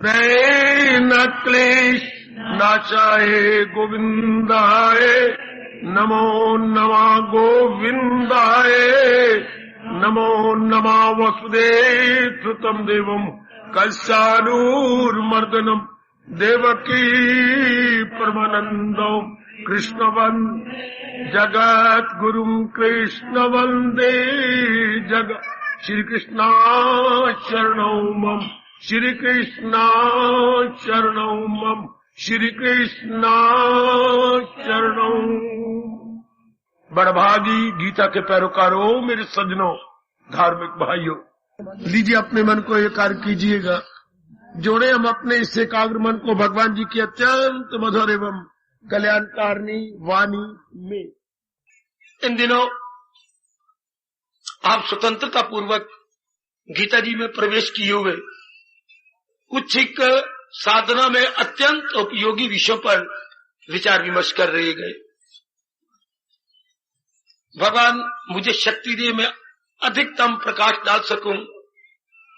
प्रये न क्लेश नाशाय गोविंदाय नमो नमः गोविंदाय नमो नमः वसुदेव तम देवम कलशानूर्मर्दनम देवकी परमानंदम कृष्णवन जगत गुरुम कृष्ण वंदे जगत श्री कृष्णा शरणौ मम श्री कृष्णा शरणौ मम श्री कृष्णा शरणौ। बड़भागी गीता के पैरोकारों, मेरे सज्जनों, धार्मिक भाइयों, लीजिए अपने मन को एकाग्र कीजिएगा। जोड़े हम अपने इस एकाग्र मन को भगवान जी की अत्यंत मधुर एवं कल्याणकारिणी वाणी में। इन दिनों आप स्वतंत्रता पूर्वक गीता जी में प्रवेश किए हुए कुछ एक साधना में अत्यंत उपयोगी विषयों पर विचार विमर्श कर रहे गए। भगवान मुझे शक्ति दे, मैं अधिकतम प्रकाश डाल सकूं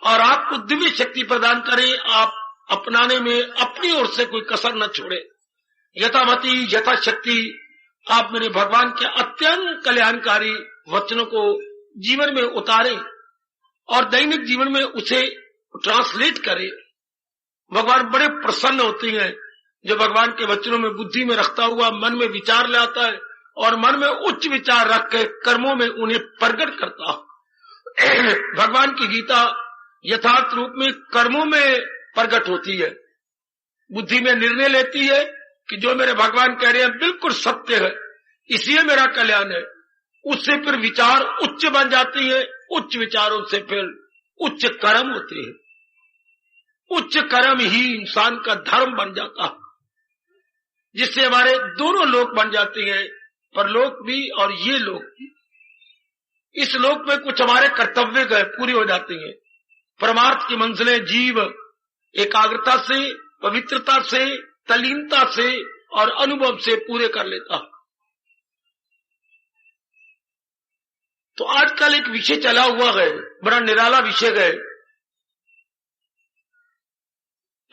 और आपको दिव्य शक्ति प्रदान करें, आप अपनाने में अपनी ओर से कोई कसर न छोड़े। यथामति यथाशक्ति आप मेरे भगवान के अत्यंत कल्याणकारी वचनों को जीवन में उतारें और दैनिक जीवन में उसे ट्रांसलेट करें। भगवान बड़े प्रसन्न होते हैं जो भगवान के वचनों में बुद्धि में रखता हुआ मन में विचार लाता है और मन में उच्च विचार रख के कर्मों में उन्हें प्रकट करता है। भगवान की गीता यथार्थ रूप में कर्मों में प्रकट होती है, बुद्धि में निर्णय लेती है कि जो मेरे भगवान कह रहे हैं बिल्कुल सत्य है, इसलिए मेरा कल्याण है। उससे फिर विचार उच्च बन जाती है, उच्च विचारों से फिर उच्च कर्म होते हैं, उच्च कर्म ही इंसान का धर्म बन जाता है, जिससे हमारे दोनों लोक बन जाते हैं, परलोक भी और ये लोक भी। इस लोक में कुछ हमारे कर्तव्य पूरे हो जाते हैं। परमार्थ की मंजिलें जीव एकाग्रता से, पवित्रता से, तल्लीनता से और अनुभव से पूरे कर लेता है। तो आजकल एक विषय चला हुआ है, बड़ा निराला विषय है,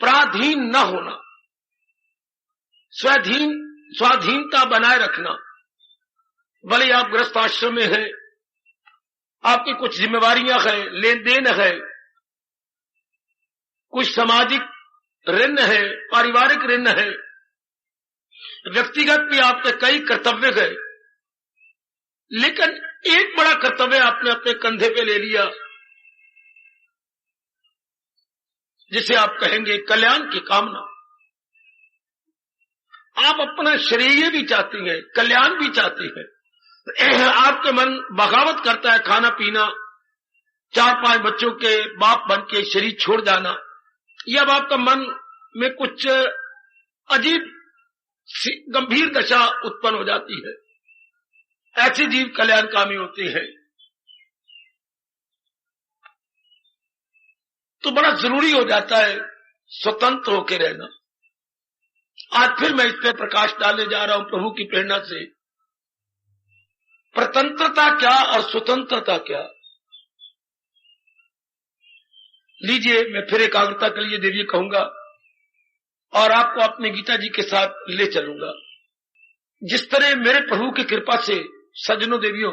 पराधीन न होना, स्वाधीनता बनाए रखना। भले आप गृहस्थ आश्रम में है, आपकी कुछ जिम्मेवारियां हैं, लेन देन है, कुछ सामाजिक ऋण है, पारिवारिक ऋण है, व्यक्तिगत भी आपके कई कर्तव्य है, लेकिन एक बड़ा कर्तव्य आपने अपने कंधे पे ले लिया, जिसे आप कहेंगे कल्याण की कामना। आप अपना श्रेय भी चाहते हैं, कल्याण भी चाहते हैं। आपके मन बगावत करता है खाना पीना, 4-5 बच्चों के बाप बन के शरीर छोड़ जाना, या अब आपका मन में कुछ अजीब गंभीर दशा उत्पन्न हो जाती है। ऐसे जीव कल्याणकामी होते हैं। तो बड़ा जरूरी हो जाता है स्वतंत्र होकर रहना। आज फिर मैं इस पर प्रकाश डालने जा रहा हूं प्रभु की प्रेरणा से। स्वतंत्रता क्या और स्वतंत्रता क्या? लीजिए, मैं फिर एकाग्रता के लिए देवी कहूंगा और आपको अपने गीता जी के साथ ले चलूंगा। जिस तरह मेरे प्रभु की कृपा से सज्जनों देवियों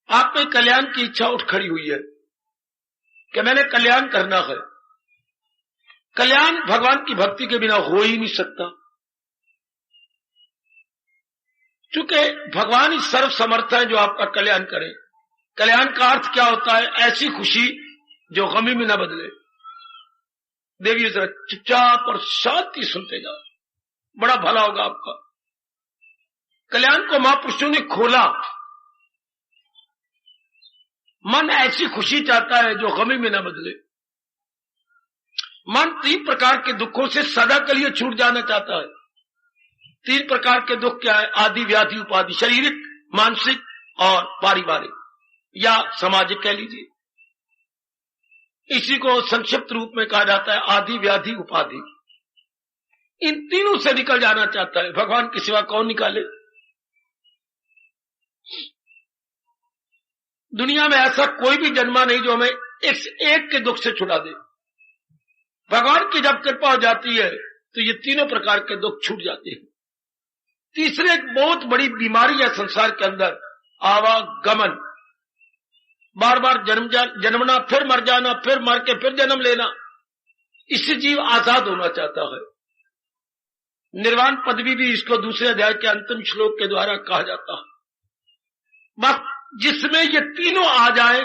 आप में कल्याण की इच्छा उठ खड़ी हुई है कि मैंने कल्याण करना है। कल्याण भगवान की भक्ति के बिना हो ही नहीं सकता, क्योंकि भगवान ही सर्व समर्थ है जो आपका कल्याण करे। कल्याण का अर्थ क्या होता है? ऐसी खुशी जो गमी में न बदले। देवी जरा चुपचाप और शांति सुनते जाओ, बड़ा भला होगा आपका। कल्याण को महापुरुषों ने खोला। मन ऐसी खुशी चाहता है जो गमी में न बदले। मन 3 प्रकार के दुखों से सदा के लिए छूट जाना चाहता है। 3 प्रकार के दुख क्या है? आदि, व्याधि, उपाधि, शारीरिक, मानसिक और पारिवारिक या सामाजिक कह लीजिए। इसी को संक्षिप्त रूप में कहा जाता है आदि, व्याधि, उपाधि। इन तीनों से निकल जाना चाहता है। भगवान के सिवा कौन निकाले? दुनिया में ऐसा कोई भी जन्मा नहीं जो हमें एक के दुख से छुड़ा दे। भगवान की जब कृपा हो जाती है तो ये तीनों प्रकार के दुख छूट जाते हैं। तीसरे एक बहुत बड़ी बीमारी है संसार के अंदर, आवागमन, बार बार जन्मना, फिर मर जाना, फिर मर के फिर जन्म लेना। इससे जीव आजाद होना चाहता है। निर्वाण पदवी भी इसको दूसरे अध्याय के अंतिम श्लोक के द्वारा कहा जाता है। बस जिसमें ये तीनों आ जाए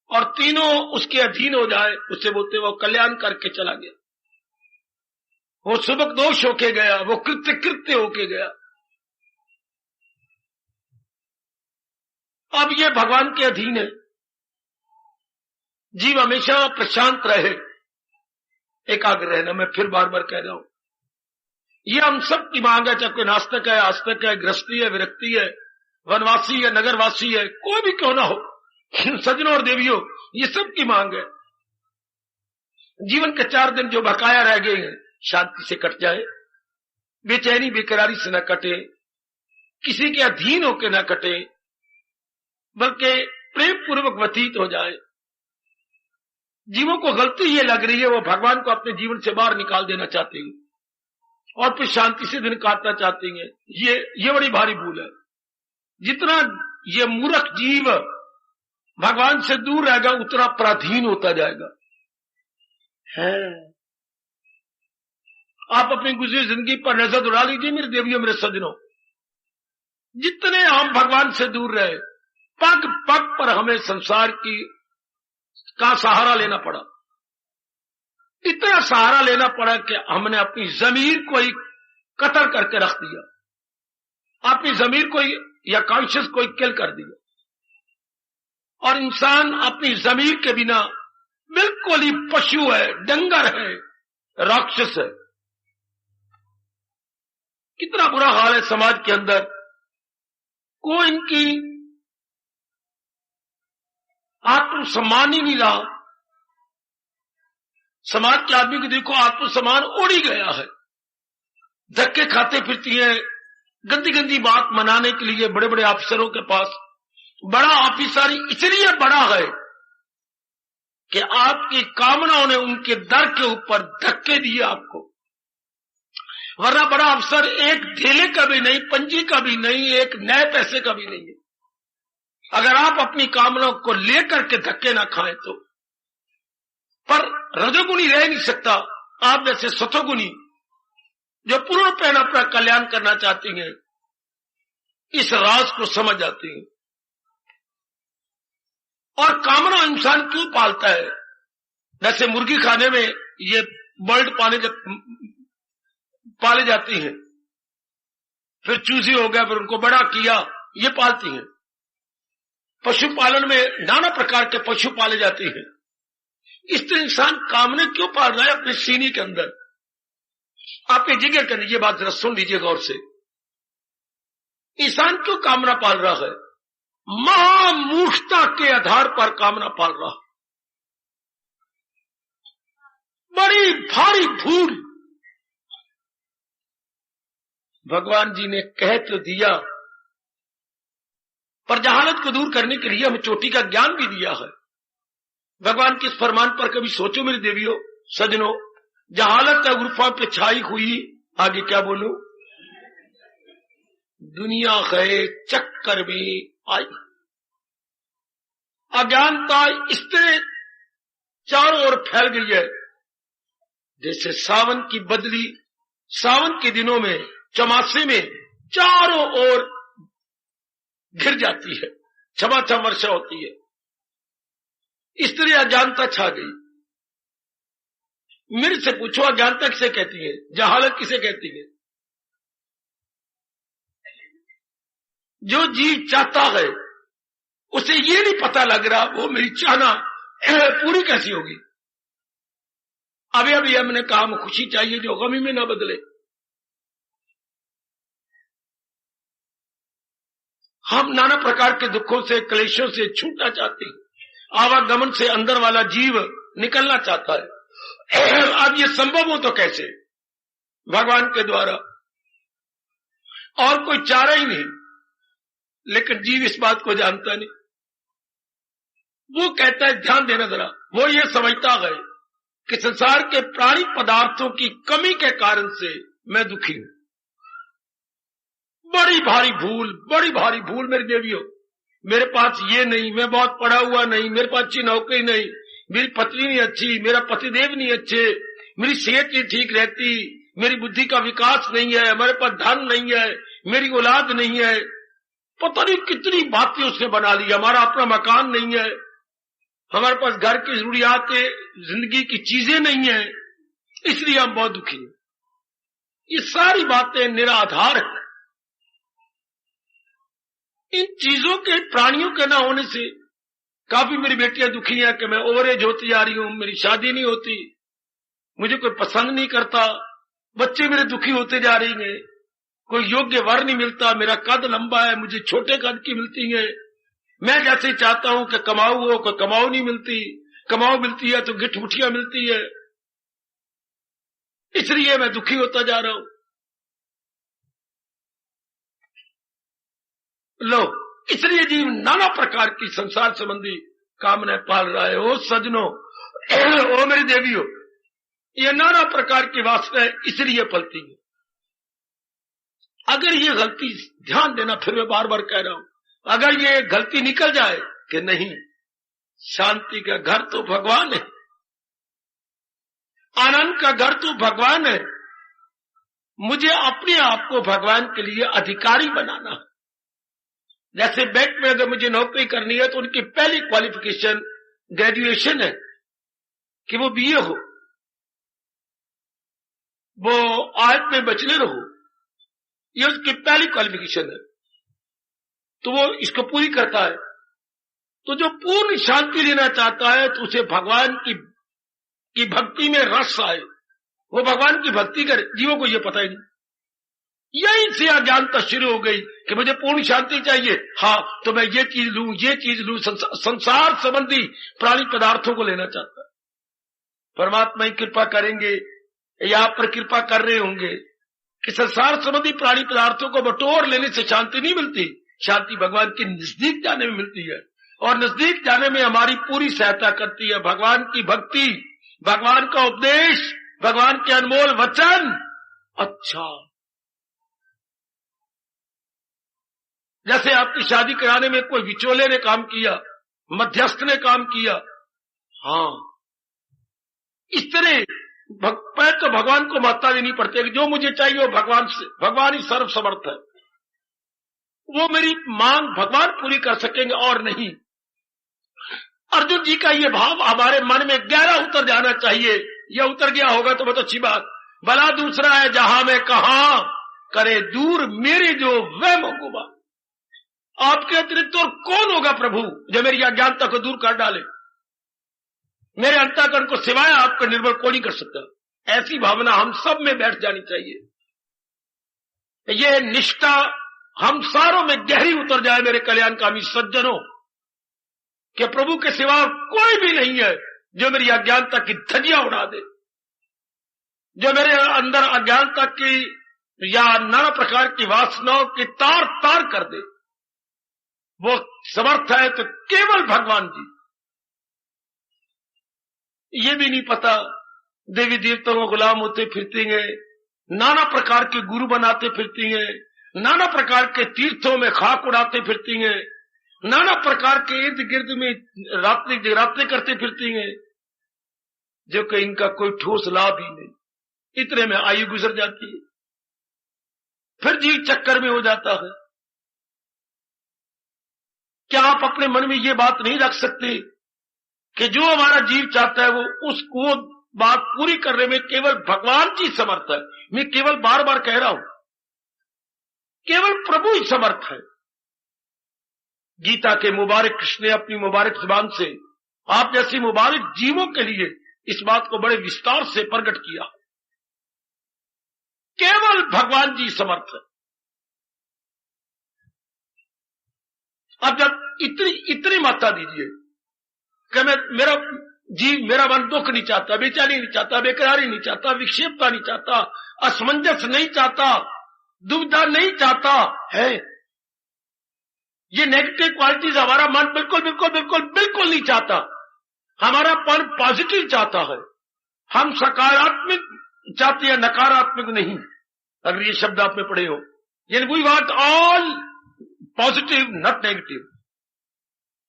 और तीनों उसके अधीन हो जाए, उससे बोलते वो कल्याण करके चला गया, वो सुबक दोष होके गया, वो कृत्य कृत्य होके गया। अब ये भगवान के अधीन है। जीव हमेशा प्रशांत रहे, एकाग्र रहना। मैं फिर बार बार कह रहा हूं, ये हम सब की मांग है, चाहे कोई नास्तिक है, आस्तिक है, गृहस्थी है, विरक्ति है, वनवासी है, नगरवासी है, कोई भी क्यों ना हो, सज्जनों और देवियों, ये सब की मांग है। जीवन के 4 दिन जो बकाया रह गए हैं शांति से कट जाए, बेचैनी बेकरारी से न कटे, किसी के अधीन होकर न कटे, बल्कि प्रेम पूर्वक व्यतीत हो जाए। जीवों को गलती ये लग रही है, वो भगवान को अपने जीवन से बाहर निकाल देना चाहते हैं और फिर शांति से दिन काटना चाहते हैं। ये बड़ी भारी भूल है। जितना ये मूर्ख जीव भगवान से दूर रहेगा, उतना पराधीन होता जाएगा। है आप अपनी गुजरी जिंदगी पर नजर दौड़ा लीजिए मेरे देवियों, मेरे सज्जनों, जितने हम भगवान से दूर रहे, पग पग पर हमें संसार का सहारा लेना पड़ा। इतना सहारा लेना पड़ा कि हमने अपनी जमीर को ही कतर करके रख दिया, अपनी जमीर को या कॉन्शियस को किल कर दिया। और इंसान अपनी जमीर के बिना बिल्कुल ही पशु है, डंगर है, राक्षस है। कितना बुरा हाल है समाज के अंदर। कोई इनकी आत्मसम्मान ही नहीं रहा। समाज के आदमी को देखो, आत्मसम्मान उड़ ही गया है। धक्के खाते फिरती है, गंदी गंदी बात मनाने के लिए बड़े बड़े अफसरों के पास। बड़ा ऑफिसर इसलिए बड़ा है कि आपकी कामनाओं ने उनके दर के ऊपर धक्के दिए आपको, वरना बड़ा अफसर एक ढेले का भी नहीं, पंजी का भी नहीं, एक नए पैसे का भी नहीं है। अगर आप अपनी कामनाओं को लेकर के धक्के ना खाएं तो। पर रजोगुणी रह नहीं सकता। आप जैसे सतोगुणी जो पूर्ण पैन अपना कल्याण करना चाहती हैं, इस राज को समझ जाती हैं। और कामना इंसान क्यों पालता है? जैसे मुर्गी खाने में ये बर्ड पाले जाती हैं, फिर चूजी हो गया, फिर उनको बड़ा किया, ये पालती हैं। पशुपालन में नाना प्रकार के पशु पाले जाते हैं। इस तरह इंसान कामना क्यों पाल रहा है अपने सीने के अंदर? आप ये जिक्र कर लीजिए, बात जरा सुन लीजिए गौर से। इंसान क्यों कामना पाल रहा है? महामूर्खता के आधार पर कामना पाल रहा है। बड़ी भारी भूल। भगवान जी ने कह तो दिया, पर जहालत को दूर करने के लिए हमें चोटी का ज्ञान भी दिया है। भगवान के इस फरमान पर कभी सोचो मेरी देवियों, सजनों, जहालत का गुफा पे छाई हुई, आगे क्या बोलूं, दुनिया गए चक्कर में आई। अज्ञानता इस तरह चारों ओर फैल गई है जैसे सावन की बदली सावन के दिनों में, चमासे में चारों ओर घिर जाती है, छमाछम वर्षा होती है। इस तरह अज्ञानता छा गई। मेरे से पूछो, अज्ञानता किसे कहती है? जहालत किसे कहती है? जो जीव चाहता है उसे ये नहीं पता लग रहा वो मेरी चाहना पूरी कैसी होगी। अभी हमने कहा हमें खुशी चाहिए जो गमी में ना बदले। हम नाना प्रकार के दुखों से, क्लेशों से छूटना चाहते हैं। आवागमन से अंदर वाला जीव निकलना चाहता है। अब ये संभव हो तो कैसे? भगवान के द्वारा, और कोई चारा ही नहीं। लेकिन जीव इस बात को जानता नहीं। वो कहता है ध्यान देना जरा, वो ये समझता है कि संसार के प्राणी पदार्थों की कमी के कारण से मैं दुखी हूं। बड़ी भारी भूल मेरी देवियों। मेरे पास ये नहीं, मैं बहुत पढ़ा हुआ नहीं, मेरे पास अच्छी नौकरी नहीं, मेरी पत्नी नहीं अच्छी, मेरा पतिदेव नहीं अच्छे, मेरी सेहत नहीं ठीक रहती, मेरी बुद्धि का विकास नहीं है, हमारे पास धन नहीं है, मेरी औलाद नहीं है, पता नहीं कितनी बातें उसने बना ली। हमारा अपना मकान नहीं है, हमारे पास घर की जरूरियात जिंदगी की चीजें नहीं है, इसलिए हम बहुत दुखी हैं। ये सारी बातें निराधार है। इन चीजों के, प्राणियों के ना होने से काफी मेरी बेटियां दुखी हैं कि मैं ओवर एज होती जा रही हूं, मेरी शादी नहीं होती, मुझे कोई पसंद नहीं करता, बच्चे मेरे दुखी होते जा रही हैं, कोई योग्य वर नहीं मिलता, मेरा कद लंबा है, मुझे छोटे कद की मिलती है, मैं जैसे चाहता हूं कि कमाऊ हो, कोई कमाऊ नहीं मिलती, कमाऊ मिलती है तो गिठ मुठियां मिलती है, इसलिए मैं दुखी होता जा रहा हूं। लो, इसलिए जीव नाना प्रकार की संसार संबंधी कामनाएं पाल रहा है। ओ सजनों, ओ मेरी देवियों, ये नाना प्रकार की वासनाएं इसलिए पलती है। अगर ये गलती, ध्यान देना, फिर मैं बार बार कह रहा हूं, अगर ये गलती निकल जाए कि नहीं, शांति का घर तो भगवान है, आनंद का घर तो भगवान है, मुझे अपने आप को भगवान के लिए अधिकारी बनाना है। जैसे बैंक में अगर मुझे नौकरी करनी है तो उनकी पहली क्वालिफिकेशन ग्रेजुएशन है कि वो बीए हो, वो आर्ट में बैचलर हो, ये उसकी पहली क्वालिफिकेशन है, तो वो इसको पूरी करता है। तो जो पूर्ण शांति लेना चाहता है तो उसे भगवान की भक्ति में रस आए, वो भगवान की भक्ति करे। जीवों को ये पता ही नहीं, यही से अज्ञानता शुरू हो गई कि मुझे पूर्ण शांति चाहिए, हाँ तो मैं ये चीज लूं, ये चीज लूं, संसार संबंधी प्राणी पदार्थों को लेना चाहता है। परमात्मा ही कृपा करेंगे या आप पर कृपा कर रहे होंगे कि संसार संबंधी प्राणी पदार्थों को बटोर लेने से शांति नहीं मिलती, शांति भगवान के नजदीक जाने में मिलती है, और नजदीक जाने में हमारी पूरी सहायता करती है भगवान की भक्ति, भगवान का उपदेश, भगवान के अनमोल वचन। अच्छा, जैसे आपकी शादी कराने में कोई विचोले ने काम किया, मध्यस्थ ने काम किया, हाँ, इस तरह तो भगवान को महत्ता देनी पड़ती है कि जो मुझे चाहिए वो भगवान से, भगवान ही सर्व समर्थ है, वो मेरी मांग भगवान पूरी कर सकेंगे और नहीं। अर्जुन जी का ये भाव हमारे मन में गहरा उतर जाना चाहिए। यह उतर गया होगा तो बहुत अच्छी बात। भला दूसरा है जहां मैं कहा करे दूर मेरे जो वह मंगूबा। आपके अतिरिक्त और कौन होगा प्रभु जो मेरी अज्ञानता को दूर कर डाले, मेरे अंतःकरण को सिवाय आपका निर्भर कोई नहीं कर सकता। ऐसी भावना हम सब में बैठ जानी चाहिए, ये निष्ठा हम सारों में गहरी उतर जाए मेरे कल्याणकामी सज्जनों, कि प्रभु के सिवा कोई भी नहीं है जो मेरी अज्ञानता की धज्जियां उड़ा दे, जो मेरे अंदर अज्ञानता की या नाना प्रकार की वासनाओं की तार तार कर दे। वो समर्थ है तो केवल भगवान जी। ये भी नहीं पता देवी देवताओं को गुलाम होते फिरती हैं, नाना प्रकार के गुरु बनाते फिरती हैं, नाना प्रकार के तीर्थों में खाक उड़ाते फिरती हैं, नाना प्रकार के इर्द गिर्द में रात्रि जगराते करते फिरती हैं, जो कि इनका कोई ठोस लाभ ही नहीं। इतने में आयु गुजर जाती है, फिर जीव चक्कर में हो जाता है। क्या आप अपने मन में ये बात नहीं रख सकते कि जो हमारा जीव चाहता है वो बात पूरी करने में केवल भगवान जी समर्थ है। मैं केवल बार बार कह रहा हूं, केवल प्रभु ही समर्थ है। गीता के मुबारक कृष्ण ने अपनी मुबारक जुबान से आप जैसी मुबारक जीवों के लिए इस बात को बड़े विस्तार से प्रकट किया। केवल भगवान जी समर्थ है। अब जब इतनी मात्रा दीजिए कि मेरा जीव, मेरा मन दुख नहीं चाहता, बेचैनी नहीं चाहता, बेकरारी नहीं चाहता, विक्षेपता नहीं चाहता, असमंजस नहीं चाहता, दुविधा नहीं चाहता है, ये नेगेटिव क्वालिटीज हमारा मन बिल्कुल बिल्कुल बिल्कुल बिल्कुल नहीं चाहता। हमारा मन पॉजिटिव चाहता है, हम सकारात्मक चाहते हैं, नकारात्मक नहीं। अगर ये शब्द आपने पढ़े हो, यानी we want all positive not negative.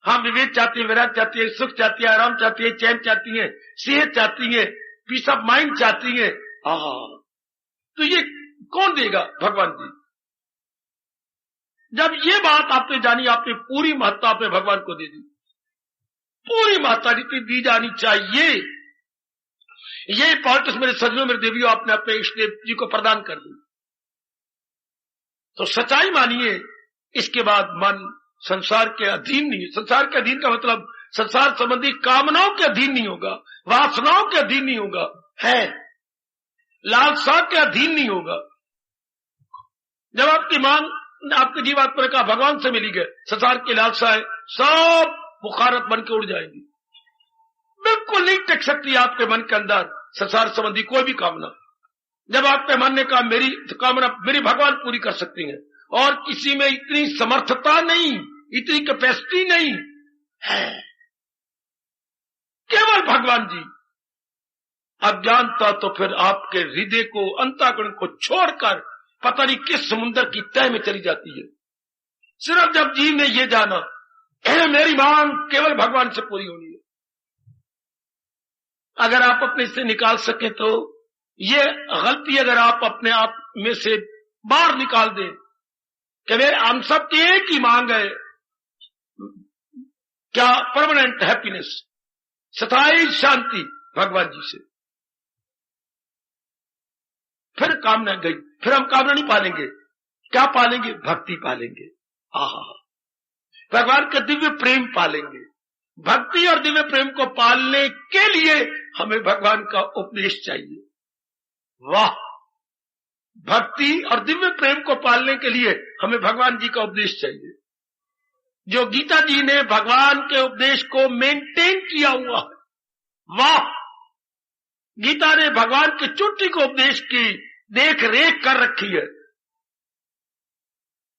हम विवेक चाहते हैं, विराट चाहती है, सुख चाहती है, आराम चाहती है, चैन चाहती है, सेहत चाहती है, पीस ऑफ माइंड चाहती है। तो ये कौन देगा? भगवान जी। जब ये बात आपने जानी, आपने पूरी महत्ता आपने भगवान को दे दी, पूरी महत्ता जितनी दी जानी चाहिए, ये पॉलिटिक्स मेरे सज्जनों, मेरे देवियों, आपने अपने इष्ट देव जी को प्रदान कर दी। तो सच्चाई मानिए, इसके बाद मन संसार के अधीन नहीं। संसार के अधीन का मतलब संसार संबंधी कामनाओं के अधीन नहीं होगा, वासनाओं के अधीन नहीं होगा, है लालसा के अधीन नहीं होगा। जब आपकी मांग, आपके जीवात्मा ने कहा भगवान से मिली गए, संसार की लालसाएं सब बुखारत बन के उड़ जाएंगी। बिल्कुल नहीं टिक सकती आपके मन के अंदर संसार संबंधी कोई भी कामना। जब आपके मन ने कहा मेरी कामना मेरी भगवान पूरी कर सकती हैं, और किसी में इतनी समर्थता नहीं, इतनी कैपेसिटी नहीं है, केवल भगवान जी। अज्ञानता तो फिर आपके हृदय को, अंतःकरण को छोड़कर पता नहीं किस समुद्र की तह में चली जाती है। सिर्फ जब जीव ने ये जाना मेरी मांग केवल भगवान से पूरी होनी है, अगर आप अपने से निकाल सके तो ये गलती अगर आप अपने आप में से बाहर निकाल दें कि वे हम सब की एक ही मांग है, क्या? परमानेंट हैप्पीनेस, स्थायी शांति भगवान जी से। फिर कामना गई, फिर हम कामना नहीं पालेंगे। क्या पालेंगे? भक्ति पालेंगे। भगवान का दिव्य प्रेम पालेंगे। भक्ति और दिव्य प्रेम को पालने के लिए हमें भगवान का उपदेश चाहिए। वाह! भक्ति और दिव्य प्रेम को पालने के लिए हमें भगवान जी का उपदेश चाहिए। जो गीता जी ने भगवान के उपदेश को मेंटेन किया हुआ है। वाह! गीता ने भगवान के चोटी को उपदेश की देख रेख कर रखी है,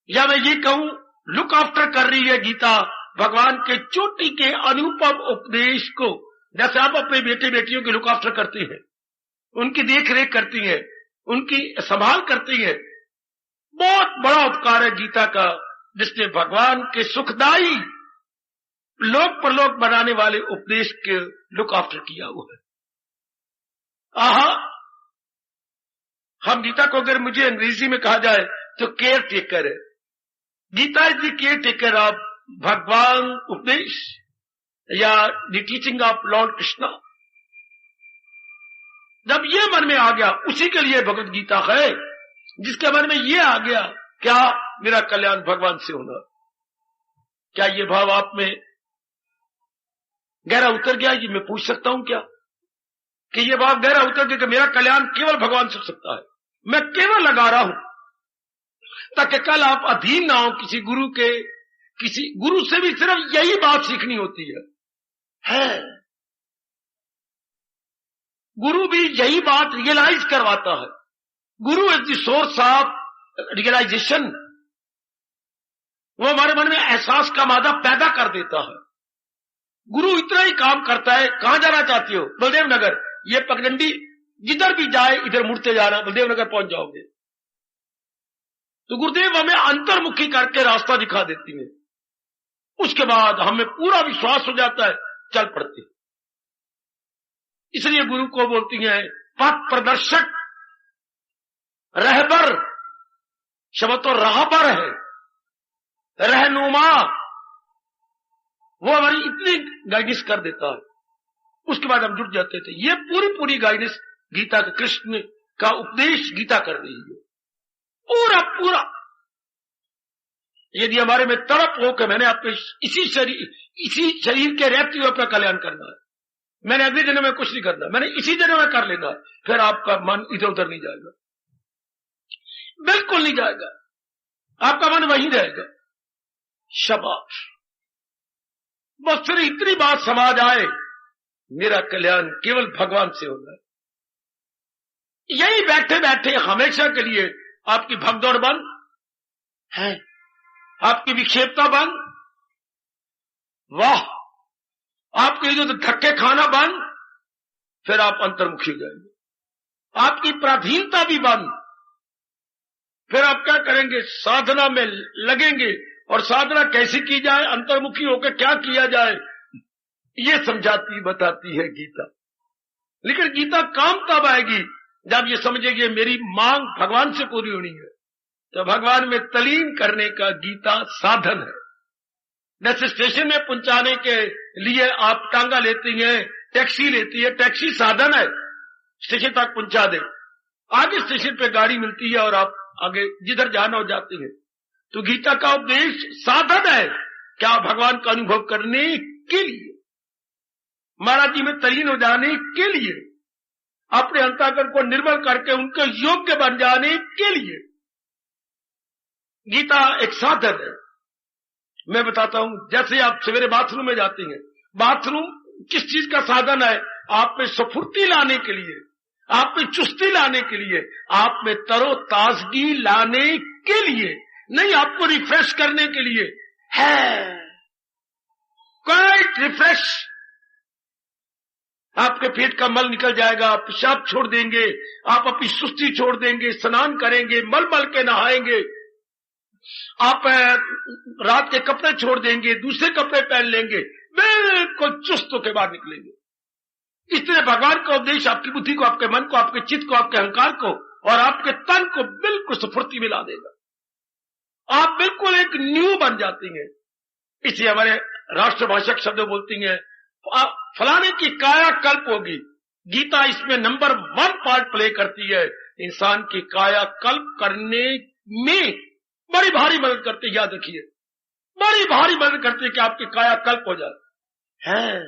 या मैं ये कहूं लुक आफ्टर कर रही है गीता भगवान के चोटी के अनुपम उपदेश को। जैसे आप अपने बेटे बेटियों की लुक आफ्टर करती हैं, उनकी देख रेख करती हैं, उनकी संभाल करती हैं। बहुत बड़ा उपकार है गीता का, जिसने भगवान के सुखदाई लोक परलोक बनाने वाले उपदेश के लुक आफ्टर किया हुआ है। हम गीता को अगर मुझे अंग्रेजी में कहा जाए तो केयर टेकर है। Gita is the care taker of भगवान उपदेश या the teaching of lord Krishna. जब ये मन में आ गया, उसी के लिए भगवत गीता है। जिसके मन में ये आ गया, क्या मेरा कल्याण भगवान से होना, क्या ये भाव आप में गहरा उतर गया? ये मैं पूछ सकता हूं क्या कि ये भाव गहरा उतर गया कि मेरा कल्याण केवल भगवान से हो सकता है? मैं केवल लगा रहा हूं ताकि कल आप अधीन ना हो किसी गुरु के। किसी गुरु से भी सिर्फ यही बात सीखनी होती है। गुरु भी यही बात रियलाइज करवाता है। Guru is the source of realisation. वो हमारे मन में एहसास का मादा पैदा कर देता है। गुरु इतना ही काम करता है। कहां जाना चाहती हो? बलदेव नगर। ये पगडंडी जिधर भी जाए इधर मुड़ते जाना, बलदेव नगर पहुंच जाओगे। तो गुरुदेव हमें अंतर्मुखी करके रास्ता दिखा देती है। उसके बाद हमें पूरा विश्वास हो जाता है, चल पड़ते। इसलिए गुरु को बोलती हैं पथ प्रदर्शक, रहबर। शब्द तो राहबर है, रहनुमा। वो हमारी इतनी गाइडेंस कर देता है, उसके बाद हम जुट जाते थे। ये पूरी गाइडेंस गीता के, कृष्ण का उपदेश गीता कर रही है पूरा। यदि हमारे में तड़प हो कि मैंने अपने इसी शरीर के रहते हुए अपना कल्याण करना है, मैंने अगले जन्म में कुछ नहीं करना, मैंने इसी जन्म में कर लेना, फिर आपका मन इधर उधर नहीं जाएगा, बिल्कुल नहीं जाएगा। आपका मन वहीं रहेगा। शाबाश! बस फिर इतनी बात समाज आए, मेरा कल्याण केवल भगवान से होगा। यही बैठे बैठे हमेशा के लिए आपकी भगदौड़ बंद है, आपकी विक्षेपता बंद। वाह! आपके जो धक्के खाना बंद, फिर आप अंतर्मुखी हो जाएंगे, आपकी पराधीनता भी बंद। फिर आप क्या करेंगे? साधना में लगेंगे। और साधना कैसी की जाए, अंतर्मुखी होकर क्या किया जाए, ये समझाती बताती है गीता। लेकिन गीता काम तब आएगी जब ये समझेगी मेरी मांग भगवान से पूरी होनी है, तो भगवान में तलीन करने का गीता साधन है। जैसे स्टेशन में पहुंचाने के लिए आप टांगा लेती हैं, टैक्सी लेती है, टैक्सी साधन है, स्टेशन तक पहुंचा दे, आगे स्टेशन पे गाड़ी मिलती है और आप आगे जिधर जाना हो जाती है। तो गीता का उपदेश साधन है क्या? भगवान का अनुभव करने के लिए, महाराज जी में तलीन हो जाने के लिए, अपने अंतःकरण को निर्मल करके उनके योग्य बन जाने के लिए गीता एक साधन है। मैं बताता हूं, जैसे आप सवेरे बाथरूम में जाते हैं, बाथरूम किस चीज का साधन है? आप में स्फूर्ति लाने के लिए, आप में चुस्ती लाने के लिए, आप में तरोताजगी लाने के लिए, नहीं आपको रिफ्रेश करने के लिए है। क्वाइट रिफ्रेश, आपके पेट का मल निकल जाएगा, आप पेशाब छोड़ देंगे, आप अपनी सुस्ती छोड़ देंगे, स्नान करेंगे, मल मल के नहाएंगे, आप रात के कपड़े छोड़ देंगे, दूसरे कपड़े पहन लेंगे, बिल्कुल चुस्त होकर बाहर निकलेंगे। इसलिए भगवान का उपदेश आपकी बुद्धि को, आपके मन को, आपके चित्त को, आपके अहंकार को और आपके तन को बिल्कुल स्फूर्ति में ला देगा। आप बिल्कुल एक न्यू बन जाती हैं। इसलिए हमारे राष्ट्रभाषक शब्द बोलती हैं फलाने की काया कल्प होगी। गीता इसमें नंबर 1 पार्ट प्ले करती है। इंसान की काया कल्प करने में बड़ी भारी मदद करती है। याद रखिए, बड़ी भारी मदद करती है कि आपकी काया कल्प हो जाए है,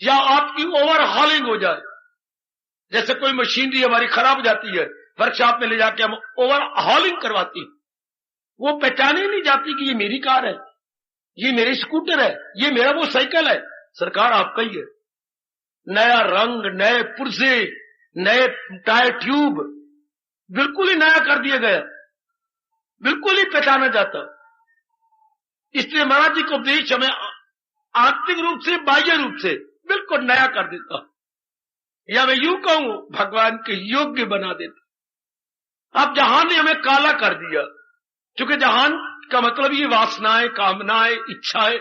या आपकी ओवरहॉलिंग हो जाए। जैसे कोई मशीनरी हमारी खराब हो जाती है, वर्कशॉप में ले जाके हम ओवरहॉलिंग करवाती, वो पहचाने नहीं जाती कि ये मेरी कार है, ये मेरे स्कूटर है, ये मेरा वो साइकिल है। सरकार आपका ही है। नया रंग, नए पुर्जे, नए टायर ट्यूब, बिल्कुल ही नया कर दिया गया, बिल्कुल ही पहचाना जाता। इसलिए महाराज जी का उपदेश हमें आंतरिक रूप से, बाह्य रूप से बिल्कुल नया कर देता, या मैं यूं कहूं भगवान के योग्य बना देता। अब जहान ने हमें काला कर दिया, क्योंकि जहान का मतलब ये वासनाएं, कामनाएं, इच्छाएं,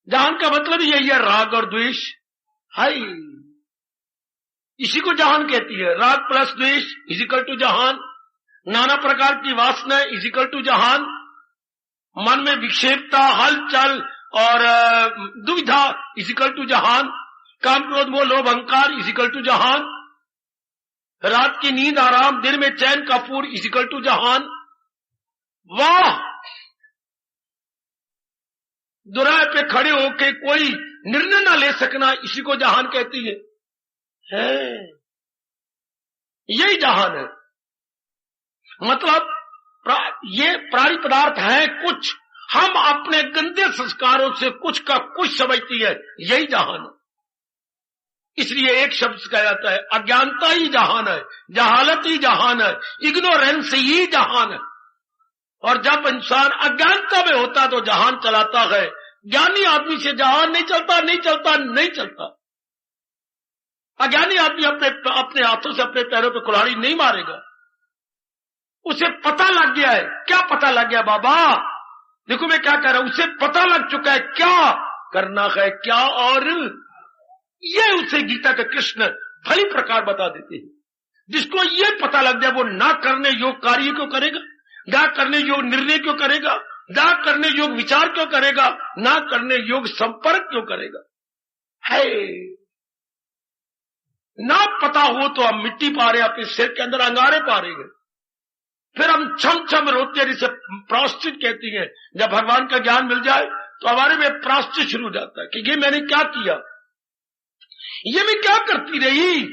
जहान का मतलब यही है राग और द्वेष। हाय, इसी को जहान कहती है। राग प्लस द्वेष इजिकल टू जहान, नाना प्रकार की वासना इजिकल टू जहान, मन में विक्षेपता, हलचल और दुविधा इजिकल टू जहान, काम क्रोध मोह लोभ अहंकार इजिकल टू जहान, रात की नींद आराम, दिन में चैन कपूर इजिकल टू जहान। वाह, दुराय पे खड़े होके कोई निर्णय ना ले सकना, इसी को जहान कहती है। यही जहान है। मतलब ये प्राणी पदार्थ है कुछ, हम अपने गंदे संस्कारों से कुछ का कुछ समझती है, यही जहान है। इसलिए एक शब्द कहा जाता है, अज्ञानता ही जहान है, जहालत ही जहान है, इग्नोरेंस ही जहान है। और जब इंसान अज्ञानता में होता तो जहान चलाता है। ज्ञानी आदमी से जहान नहीं चलता, नहीं चलता, नहीं चलता। अज्ञानी आदमी अपने हाथों से अपने पैरों पे कुल्हाड़ी नहीं मारेगा। उसे पता लग गया है। क्या पता लग गया बाबा? देखो मैं क्या कह रहा हूं, उसे पता लग चुका है क्या करना है क्या, और ये उसे गीता के कृष्ण भली प्रकार बता देते हैं। जिसको ये पता लग जाए वो ना करने योग कार्य क्यों करेगा, ना करने योग निर्णय क्यों करेगा, ना करने योग विचार क्यों करेगा, ना करने योग संपर्क क्यों करेगा। है ना पता हो तो हम मिट्टी पा रहे, अपने सिर के अंदर अंगारे पा रहे हैं, फिर हम छम छम रोते, जिसे प्रायश्चित कहती हैं। जब भगवान का ज्ञान मिल जाए तो हमारे में प्रायश्चित शुरू हो जाता है कि ये मैंने क्या किया, ये मैं क्या करती रही।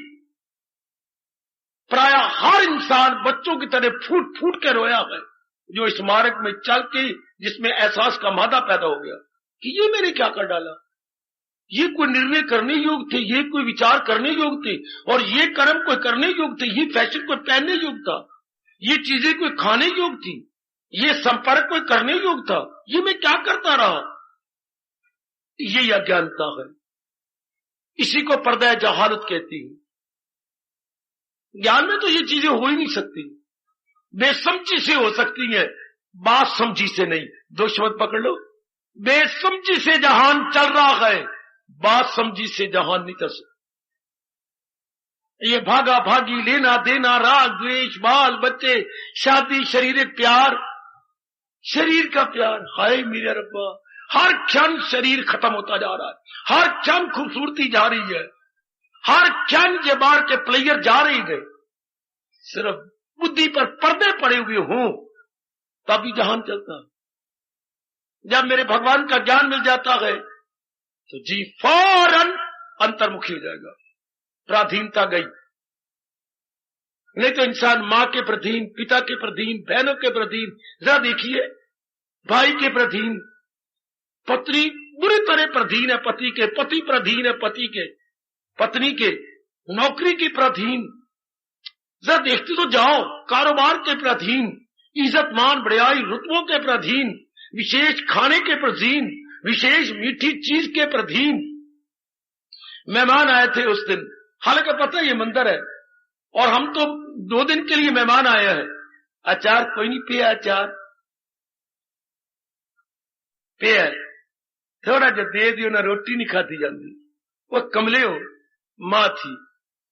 प्राय हर इंसान बच्चों की तरह फूट फूट के रोया है, जो स्मारक में चल के जिसमें एहसास का मादा पैदा हो गया कि ये मैंने क्या कर डाला। ये कोई निर्णय करने योग थे, ये कोई विचार करने योग थे, और ये कर्म कोई करने योग थे, ये फैशन कोई पहनने योग था, ये चीजें कोई खाने योग थी, ये संपर्क कोई करने योग था, ये मैं क्या करता रहा। यही अज्ञानता है। इसी को पर्दा जहालत कहती है। ज्ञान में तो ये चीजें हो ही नहीं सकती, बेसमझी से हो सकती है, बात समझी से नहीं। दो शब्द पकड़ लो, बेसमझी से जहान चल रहा है, बात समझी से जहान नहीं चल सकता। ये भागा भागी, लेना देना, राग द्वेष, बाल बच्चे, शादी, शरीर प्यार, शरीर का प्यार, हाय मेरे रब्बा, हर क्षण शरीर खत्म होता जा रहा है, हर क्षण खूबसूरती जा रही है, हर क्षण ये बार के प्लेयर जा रही है। सिर्फ बुद्धि पर पर्दे पड़े हुए हों तभी जहान चलता। जब मेरे भगवान का ज्ञान मिल जाता है तो जी फौरन अंतर्मुखी हो जाएगा, पराधीनता गई। नहीं तो इंसान मां के प्रधीन, पिता के प्रधीन, बहनों के प्रधीन, जरा देखिए भाई के प्रधीन, पत्नी बुरी तरह प्रधीन है पति के, पति प्रधीन है पति के, पत्नी के, नौकरी की प्रधीन, जरा देखते तो जाओ, कारोबार के प्रधीन, इज्जत मान बड़ाई रुतबों के प्रधीन, विशेष खाने के प्रधीन, विशेष मीठी चीज के प्रधीन। मेहमान आए थे उस दिन, हालांकि पता है ये मंदिर है और हम तो 2 दिन के लिए मेहमान आए हैं। अचार कोई नहीं पिया, अचार पिया थोड़ा जो दे दियो ना, रोटी नहीं खाती जाती। वो कमले हो मां थी,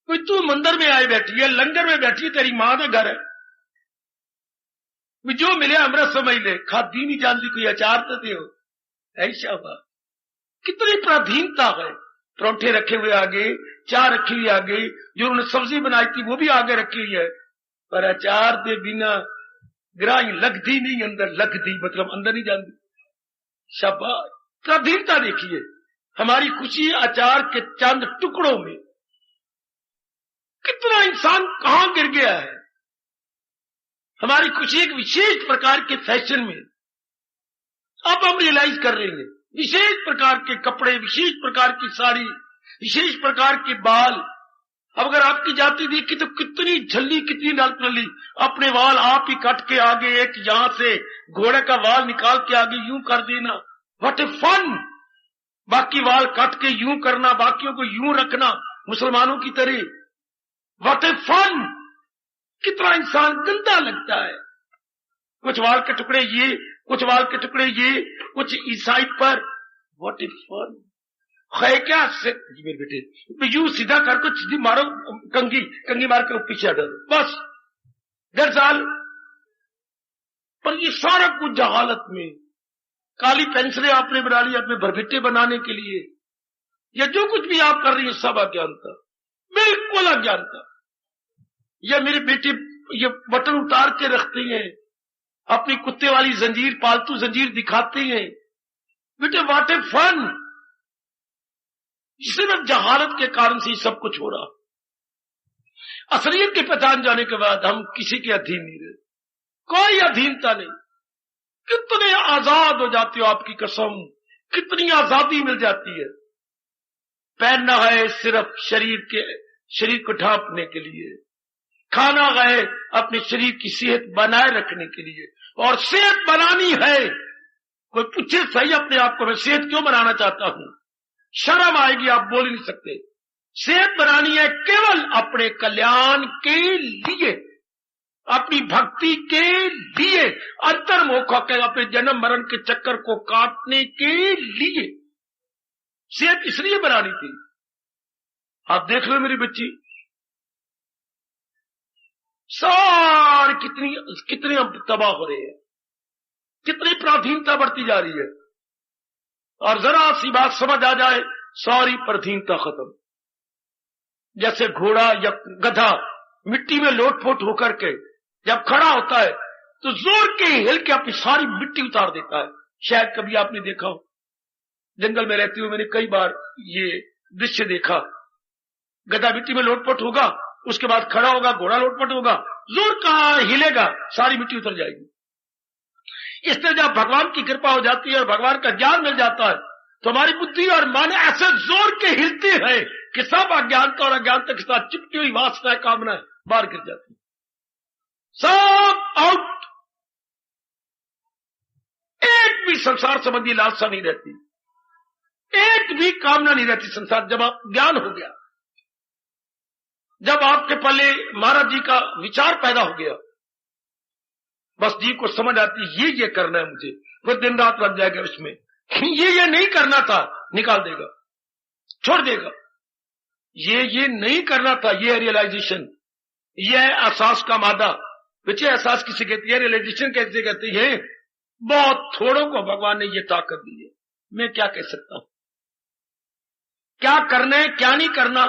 कोई तू मंदिर में आए बैठी है, लंगर में बैठी है, तेरी मां का घर है, जो मिले अमृत समझ ले, खाती नहीं जानती, कोई अचार तो दे हो। ऐसा बात, कितनी प्राधीनता है। परोठे रखे हुए आगे, चाय रखी हुई आगे, जो उन्होंने सब्जी बनाई थी वो भी आगे रखी हुई है, पर अचार दे बिना ग्राही लगती नहीं, अंदर लगती मतलब अंदर नहीं जानती। शाबाश, प्राधीनता देखिए। हमारी खुशी अचार के चंद टुकड़ों में, कितना इंसान कहां गिर गया है। हमारी खुशी एक विशेष प्रकार के फैशन में, अब हम रियलाइज कर रहे हैं, विशेष प्रकार के कपड़े, विशेष प्रकार की साड़ी, विशेष प्रकार के बाल। अब अगर आपकी जाति देखी तो कितनी झल्ली, कितनी नलपली, अपने वाल आप ही कट के आगे, एक यहां से घोड़े का वाल निकाल के आगे यूं कर देना, व्हाट ए फन। बाकी वाल कट के यूं करना, बाकियों को यूं रखना मुसलमानों की तरह, व्हाट ए फन। कितना इंसान गंदा लगता है। कुछ वाल के टुकड़े ये, कुछ वाल के टुकड़े ये, कुछ इस साइड पर, व्हाट ए फन। है क्या से मेरे बेटे, यूं सीधा करके सीधी मारो, कंगी कंगी मार के पीछे हटो, बस दरअसल। पर ये सारा कुछ जहालत में, काली पेंसिलें आपने बना ली अपने भरभिट्टे बनाने के लिए, या जो कुछ भी आप कर रही है सब अज्ञानता, बिल्कुल अज्ञानता। या मेरे बेटे ये बटन उतार के रखते हैं, अपनी कुत्ते वाली जंजीर, पालतू जंजीर दिखाते हैं, बेटे व्हाट ए फन। सिर्फ जहालत के कारण से सब कुछ हो रहा। असलियत की पहचान जाने के बाद हम किसी के अधीन नहीं रहे, कोई अधीनता नहीं। कितने आजाद हो जाते हो, आपकी कसम, कितनी आजादी मिल जाती है। पहनना है सिर्फ शरीर को ढांपने के लिए, खाना है अपने शरीर की सेहत बनाए रखने के लिए, और सेहत बनानी है। कोई पूछे सही अपने आप को, मैं सेहत क्यों बनाना चाहता हूं, शर्म आएगी, आप बोल ही नहीं सकते। सेहत बनानी है केवल अपने कल्याण के लिए, अपनी भक्ति के लिए, अंतर्मुख होकर अपने जन्म मरण के चक्कर को काटने के लिए। सेहत इसलिए बनानी थी। आप देख लो मेरी बच्ची, सारी कितनी तबाह हो रही है, कितनी प्राधीनता बढ़ती जा रही है। और जरा सी बात समझ आ जाए, सारी प्राधीनता खत्म। जैसे घोड़ा या गधा मिट्टी में लोटपोट होकर के जब खड़ा होता है तो जोर के हिल के अपनी सारी मिट्टी उतार देता है। शायद कभी आपने देखा हो, जंगल में रहते हुए मैंने कई बार ये दृश्य देखा। गधा मिट्टी में लोटपोट होगा, उसके बाद खड़ा होगा, घोड़ा लोटपोट होगा, जोर का हिलेगा, सारी मिट्टी उतर जाएगी। इस तरह जब भगवान की कृपा हो जाती है और भगवान का ज्ञान मिल जाता है तो हमारी बुद्धि और मन ऐसे जोर के हिलती है कि सब अज्ञानता और अज्ञानता के साथ चिपटी हुई वासनाएं, कामनाएं बाहर गिर जाती, सब आउट। एक भी संसार संबंधी लालसा नहीं रहती, एक भी कामना नहीं रहती संसार। जब आप ज्ञान हो गया, जब आपके पहले महाराज जी का विचार पैदा हो गया, बस जीव को समझ आती ये करना है मुझे, वो दिन रात लग जाएगा उसमें। ये नहीं करना था, निकाल देगा, छोड़ देगा। ये नहीं करना था, ये रियलाइजेशन, ये एहसास का मादा। बच्चे एहसास किसे कहती है, रियलाइजेशन कैसे कहती है? बहुत थोड़ों को भगवान ने ये ताकत दी है। मैं क्या कह सकता हूं, क्या करना है क्या नहीं करना,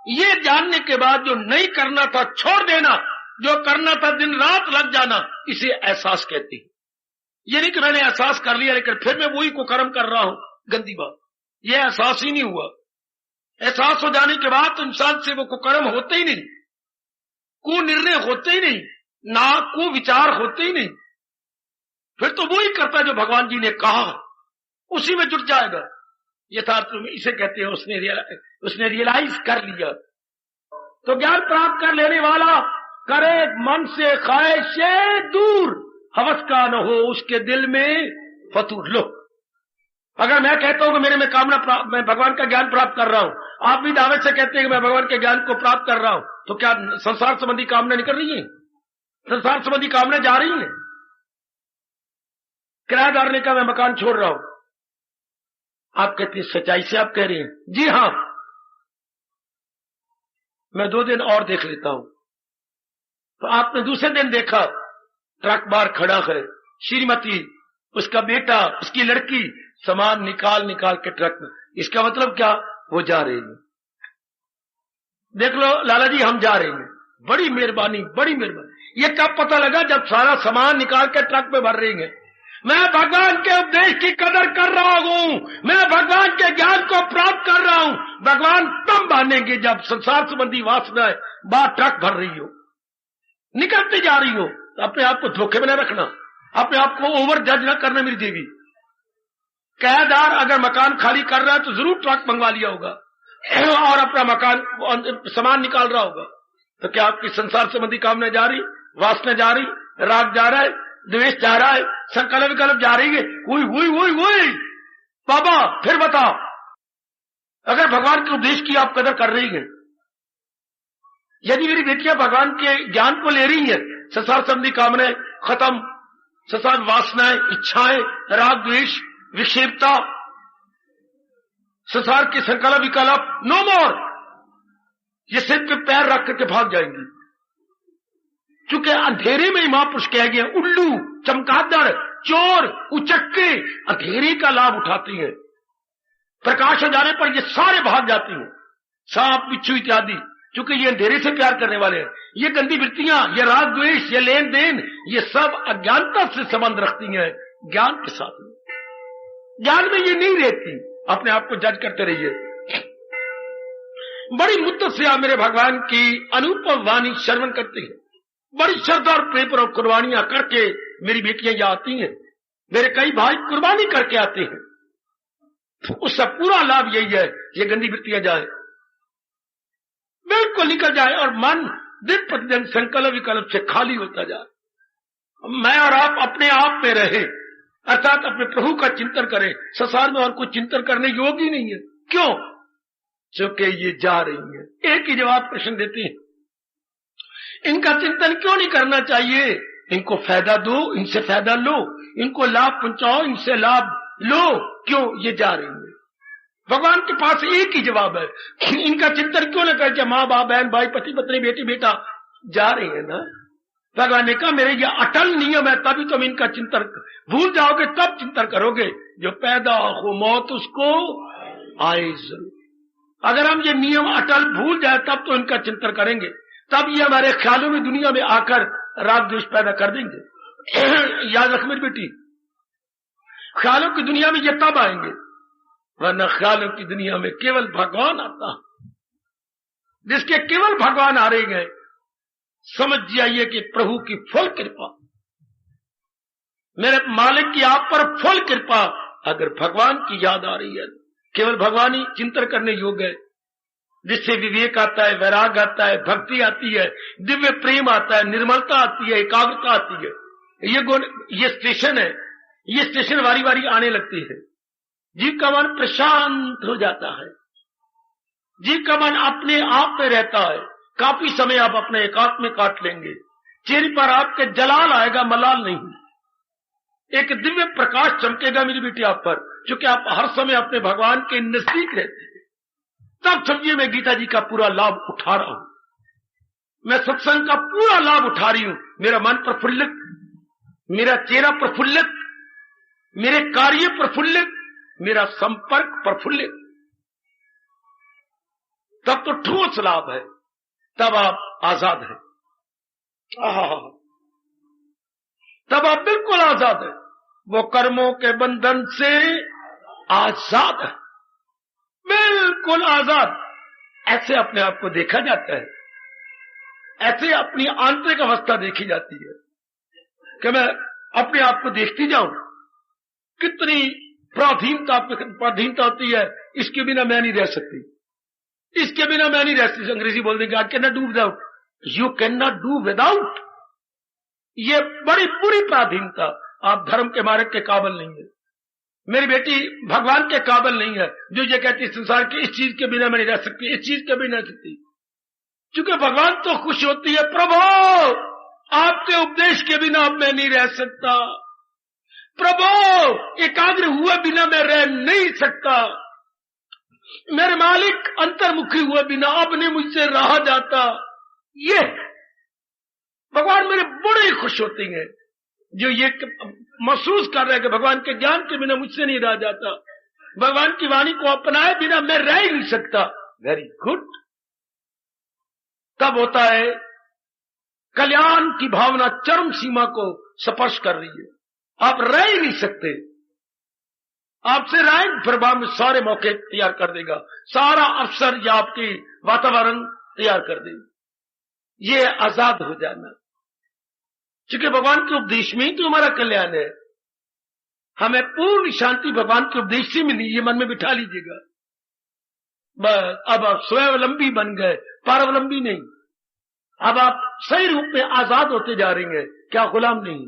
ये जानने के बाद जो नहीं करना था छोड़ देना, जो करना था दिन रात लग जाना, इसे एहसास कहती है। ये नहीं कि मैंने एहसास कर लिया लेकिन फिर मैं वही को कर्म कर रहा हूं, गंदी बात। ये एहसास ही नहीं हुआ। एहसास हो जाने के बाद तो इंसान से वो कुकर्म होते ही नहीं, को निर्णय होते ही नहीं, ना को विचार होते ही नहीं। फिर तो वो ही करता है जो भगवान जी ने कहा, उसी में जुट जाएगा। यथार्थ में इसे कहते हैं उसने रियलाइज कर लिया। तो ज्ञान प्राप्त कर लेने वाला करे मन से ख्वाहिशे दूर, हवस का न हो उसके दिल में फतूर। लो, अगर मैं कहता हूं कि मेरे में कामना, मैं भगवान का ज्ञान प्राप्त कर रहा हूं, आप भी दावे से कहते हैं कि मैं भगवान के ज्ञान को प्राप्त कर रहा हूं, तो क्या संसार संबंधी कामना निकल रही है? संसार संबंधी कामना जा रही है। किराएदार ने कहा मैं मकान छोड़ रहा हूं, आप कहते हैं सच्चाई से आप कह रही हैं? जी हां, मैं 2 दिन और देख लेता हूं। तो आपने दूसरे दिन देखा ट्रक बाहर खड़ा है, श्रीमती, उसका बेटा, उसकी लड़की सामान निकाल के ट्रक में। इसका मतलब क्या? वो जा रही है। देख लो लाला जी, हम जा रहे हैं, बड़ी मेहरबानी, बड़ी मेहरबानी। ये कब पता लगा? जब सारा सामान निकाल के ट्रक में भर रही है। मैं भगवान के उपदेश की कदर कर रहा हूं, मैं भगवान के ज्ञान को प्राप्त कर रहा हूं। भगवान तब मानेंगे जब संसार संबंधी वासनाएं बाहर ट्रक भर रही हो, निकलती जा रही हो। तो अपने आप को धोखे में न रखना, अपने आप को ओवर जज न करना मेरी देवी। किराएदार अगर मकान खाली कर रहा है तो जरूर ट्रक मंगवा लिया होगा और अपना मकान सामान निकाल रहा होगा। तो क्या आपकी संसार संबंधी कामना जा रही, वासना जा रही, राग जा रहा है, द्वेष जा रहा है, संकल्प विकल्प जा रही है? वही बाबा, फिर बताओ, अगर भगवान के उपदेश की आप कदर कर रही हैं, यदि मेरी बेटियां भगवान के ज्ञान को ले रही है, संसार संबंधी कामनाएं खत्म, संसार वासनाएं, इच्छाएं, राग द्वेष, विक्षेपता, संसार के संकल्प विकल्प नो मोर, ये सिर पे पैर रख करके भाग जाएंगी। क्योंकि अंधेरे में ही महापुरुष कह गए, उल्लू, चमगादड़, चोर, उचक्के अंधेरे का लाभ उठाती हैं, प्रकाश हो जाने पर ये सारे भाग जाती हैं, सांप, बिच्छू इत्यादि। क्योंकि ये अंधेरे से प्यार करने वाले हैं। ये गंदी वृत्तियां, ये राग द्वेष, ये लेन देन, ये सब अज्ञानता से संबंध रखती हैं ज्ञान के साथ में। ज्ञान में ये नहीं रहती। अपने आप को जज करते रहिए। बड़ी मुद्दत से आप मेरे भगवान की अनुपम वाणी श्रवण करते हैं, बड़ी श्रद्धा और प्रेम और कुर्बानियां करके मेरी बेटियां यहाँ आती हैं, मेरे कई भाई कुर्बानी करके आते हैं। उसका पूरा लाभ यही है, ये गंदी वृत्तियां जाए, बिल्कुल निकल जाए और मन दिन प्रतिदिन संकल्प विकल्प से खाली होता जाए। मैं और आप अपने आप में रहे, अर्थात अपने प्रभु का चिंतन करें। संसार में और कोई चिंतन करने योग्य ही नहीं है। क्यों? क्योंकि ये जा रही है। एक ही जवाब प्रश्न देते हैं, इनका चिंतन क्यों नहीं करना चाहिए? इनको फायदा दो, इनसे फायदा लो, इनको लाभ पहुंचाओ, इनसे लाभ लो। क्यों? ये जा रही है। भगवान के पास एक ही जवाब है, इनका चिंतन क्यों न करके माँ बाप, बहन भाई, पति पत्नी, बेटी बेटा जा रहे हैं ना। भगवान ने कहा मेरे ये अटल नियम है, तभी तुम इनका चिंतन भूल जाओगे, तब चिंतन करोगे। जो पैदा हो मौत उसको आए जरूर। अगर हम ये नियम अटल भूल जाए तब तो इनका चिंतन करेंगे, तब ये हमारे ख्यालों में दुनिया में आकर राग द्वेष पैदा कर देंगे। याद रख मेरी बेटी, ख्यालों की दुनिया में ये तब आएंगे, वरना ख्यालों की दुनिया में केवल भगवान आता। जिसके केवल भगवान आ रहे गए, समझ जाइए कि प्रभु की फुल कृपा, मेरे मालिक की आप पर फुल कृपा। अगर भगवान की याद आ रही है, केवल भगवान ही चिंतन करने योग्य है, जिससे विवेक आता है, वैराग आता है, भक्ति आती है, दिव्य प्रेम आता है, निर्मलता आती है, एकाग्रता आती है। ये स्टेशन है, ये स्टेशन वारी वारी आने लगती है। जीव का मन प्रशांत हो जाता है, जीव का मन अपने आप में रहता है। काफी समय आप अपने एकांत में काट लेंगे, चेहरे पर आपके जलाल आएगा, मलाल नहीं। एक दिव्य प्रकाश चमकेगा मेरी बेटी आप पर, क्योंकि आप हर समय अपने भगवान के नजदीक रहते हैं। तब समझिए मैं गीता जी का पूरा लाभ उठा रहा हूं, मैं सत्संग का पूरा लाभ उठा रही हूं। मेरा मन प्रफुल्लित, मेरा चेहरा प्रफुल्लित, मेरे कार्य प्रफुल्लित, मेरा संपर्क प्रफुल्लित। तब तो ठोस लाभ है, तब आप आजाद हैं। तब आप बिल्कुल आजाद हैं, वो कर्मों के बंधन से आजाद है, बिल्कुल आजाद। ऐसे अपने आप को देखा जाता है, ऐसे अपनी आंतरिक अवस्था देखी जाती है कि मैं अपने आप को देखती जाऊं, कितनी पराधीनता होती है। इसके बिना मैं नहीं रह सकती, इसके बिना मैं नहीं रह सकती। अंग्रेजी बोल देंगे I can not do without, you can not do without. ये बड़ी बुरी पराधीनता। आप धर्म के मार्ग के काबिल नहीं है, मेरी बेटी भगवान के काबिल नहीं है, जो ये कहती संसार की इस चीज के बिना मैं नहीं रह सकती, इस चीज के बिना नहीं सकती। क्योंकि भगवान तो खुश होती है, प्रभु आपके उपदेश के बिना मैं नहीं रह सकता, प्रभु एकाग्र हुए बिना मैं रह नहीं सकता, मेरे मालिक अंतर्मुखी हुए बिना अब नहीं मुझसे रहा जाता। ये भगवान मेरे बड़े खुश होती हैं, जो ये महसूस कर रहे हैं कि भगवान के ज्ञान के बिना मुझसे नहीं रहा जाता, भगवान की वाणी को अपनाए बिना मैं रह ही नहीं सकता। Very good. तब होता है कल्याण की भावना चरम सीमा को स्पर्श कर रही है, आप रह ही नहीं सकते। आपसे राय प्रभाव में सारे मौके तैयार कर देगा, सारा अवसर या आपकी वातावरण तैयार कर देगा। ये आजाद हो जाना, क्योंकि भगवान के उपदेश में ही तो हमारा कल्याण है। हमें पूर्ण शांति भगवान के उपदेश से मिली, ये मन में बिठा लीजिएगा। बस अब आप स्वावलंबी बन गए, पारावलंबी नहीं। अब आप सही रूप में आजाद होते जा रहे हैं, क्या गुलाम नहीं,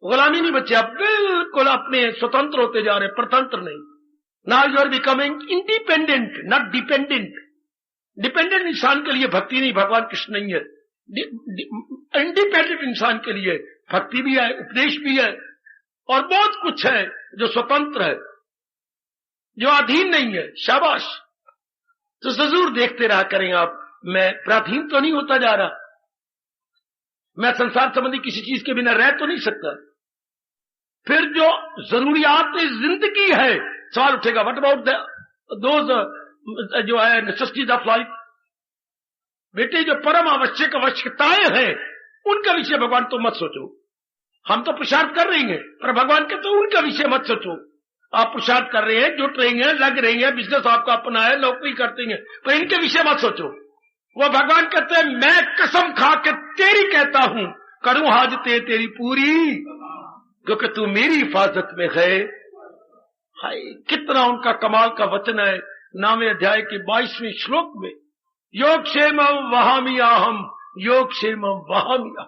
गुलामी नहीं बच्चे, आप बिल्कुल अपने स्वतंत्र होते जा रहे हैं, परतंत्र नहीं। Now you are becoming independent, not dependent. Dependent इंसान के लिए भक्ति नहीं, भगवान कृष्ण नहीं है। इंडिपेंडेंट इंसान के लिए भक्ति भी है, उपदेश भी है, और बहुत कुछ है जो स्वतंत्र है, जो अधीन नहीं है। शाबाश। तो जरूर देखते रहा करें आप, मैं पराधीन तो नहीं होता जा रहा, मैं संसार संबंधी किसी चीज के बिना रह तो नहीं सकता। फिर जो जरूरियात जिंदगी है, सवाल उठेगा व्हाट अबाउट दोज जो है नेसेसिटीज ऑफ लाइफ। बेटे जो परम आवश्यक आवश्यकताएं हैं उनका विषय भगवान तो मत सोचो। हम तो पुरुषार्थ कर रहे हैं, पर भगवान के तो उनका विषय मत सोचो। आप पुरुषार्थ कर रहे हैं, जुट रहे हैं, लग रहे हैं, बिजनेस आपका अपना है, नौकरी करते हैं, पर इनके विषय मत सोचो। वो भगवान कहते हैं मैं कसम खा के तेरी कहता हूं, करूं हाजते तेरी पूरी, क्योंकि तू मेरी हिफाजत में है। हाय कितना उनका कमाल का वचन है 9वें अध्याय के 22वें श्लोक में, योग क्षेम वहामियाहम, योग क्षेम वहामिया।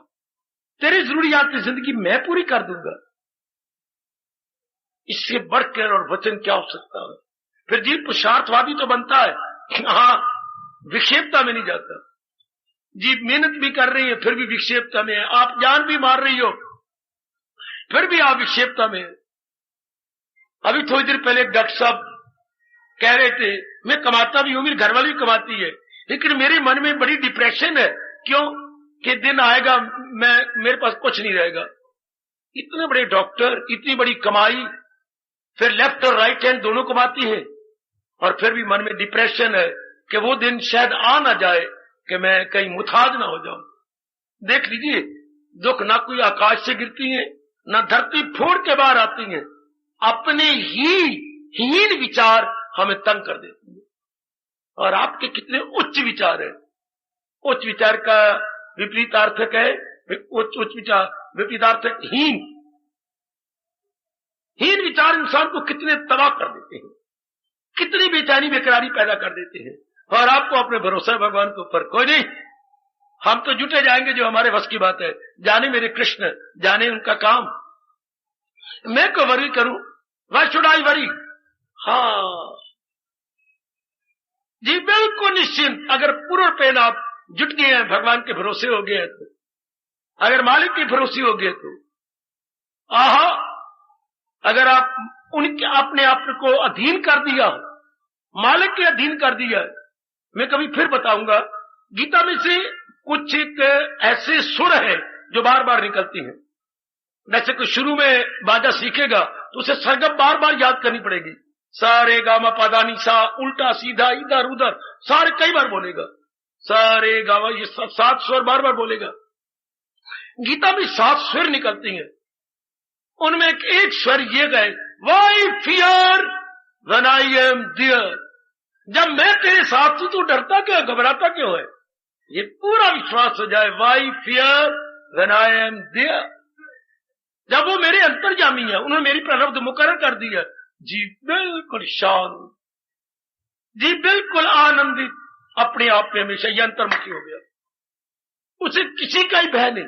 तेरी जरूरियात की जिंदगी मैं पूरी कर दूंगा, इससे बढ़कर और वचन क्या हो सकता है। फिर जीव पुरुषार्थवादी तो बनता है, हाँ विक्षेपता में नहीं जाता। जीव मेहनत भी कर रही है फिर भी विक्षेपता में है, आप जान भी मार रही हो फिर भी आप विक्षेपता में है। अभी थोड़ी देर पहले एक डॉक्टर साहब कह रहे थे मैं कमाता भी हूं, मेरी घरवाली भी कमाती है, लेकिन मेरे मन में बड़ी डिप्रेशन है। क्यों? कि दिन आएगा मेरे पास कुछ नहीं रहेगा। इतने बड़े डॉक्टर, इतनी बड़ी कमाई, फिर लेफ्ट और राइट हैंड दोनों कमाती है, और फिर भी मन में डिप्रेशन है कि वो दिन शायद आ ना जाए कि मैं कहीं मुताज ना हो जाऊं। देख लीजिए, दुख ना कोई आकाश से गिरती है, ना धरती फोड़ के बाहर आती है, अपने ही हीन विचार हमें तंग कर देते हैं। और आपके कितने उच्च विचार है। उच्च विचार का विपरीतार्थक है, उच्च विचार विपरीतार्थक हीन। हीन विचार इंसान को कितने तबाह कर देते हैं, कितनी बेचैनी बेकरारी पैदा कर देते हैं। और आपको अपने भरोसा भगवान के ऊपर कोई नहीं, हम तो जुटे जाएंगे जो हमारे बस की बात है। जाने मेरे कृष्ण, जाने उनका काम। मैं को वर्री करूं, Why should I worry? हाँ जी, बिल्कुल निश्चिंत। अगर पूर्ण पेन आप जुट गए हैं, भगवान के भरोसे हो गए हैं, तो अगर मालिक के भरोसे हो गए तो आहा, अगर आप उनके अपने आप को अधीन कर दिया, मालिक के अधीन कर दिया। मैं कभी फिर बताऊंगा, गीता में से कुछ एक ऐसे सुर है जो बार बार निकलती हैं। जैसे कोई शुरू में बाजा सीखेगा तो उसे सरगम बार बार याद करनी पड़ेगी। सारे गामा पादानी सा, उल्टा सीधा इधर उधर सारे कई बार बोलेगा। सारे गामा, ये 7 स्वर बार बार बोलेगा। गीता में 7 स्वर निकलती हैं, उनमें एक स्वर ये गए, why fear when I am there. जब मैं तेरे साथ हूं तो डरता क्यों, घबराता क्यों है? ये पूरा विश्वास हो जाए, why fear when I am there. जब वो मेरे अंतर्यामी है, उन्होंने मेरी प्रारब्ध मुकर्रर कर दी है, जी बिल्कुल शांत, जी बिल्कुल आनंदित, अपने आप में हमेशा ये अंतर्मुखी हो गया। उसे किसी का ही भय नहीं।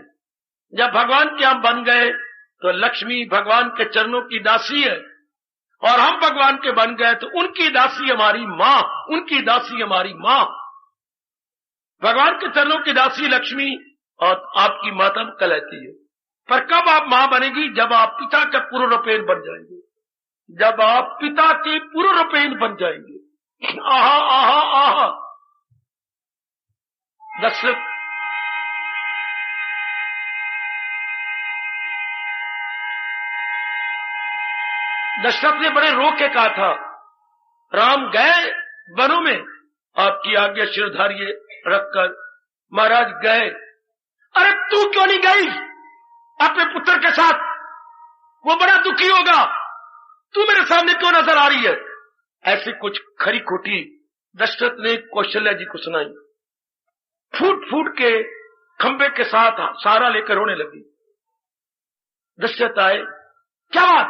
जब भगवान के हम बन गए तो लक्ष्मी भगवान के चरणों की दासी है, और हम भगवान के बन गए तो उनकी दासी हमारी मां, उनकी दासी हमारी मां। भगवान के चरणों की दासी लक्ष्मी और आपकी माता कहलाती है। पर कब आप मां बनेगी? जब आप पिता के पूर्ण रूपेण बन जाएंगे, जब आप पिता के पूर्ण रूपेण बन जाएंगे। आहा आहा आहा। दशरथ ने बड़े रो के कहा था, राम गए वनों में, आपकी आज्ञा शिरधारिये रखकर महाराज गए। अरे तू क्यों नहीं गई अपने पुत्र के साथ? वो बड़ा दुखी होगा, तू मेरे सामने क्यों नजर आ रही है? ऐसी कुछ खरी खोटी दशरथ ने कौशल्या जी को सुनाई। फूट फूट के खंबे के साथ सहारा लेकर रोने लगी। दशरथ आए, क्या बात?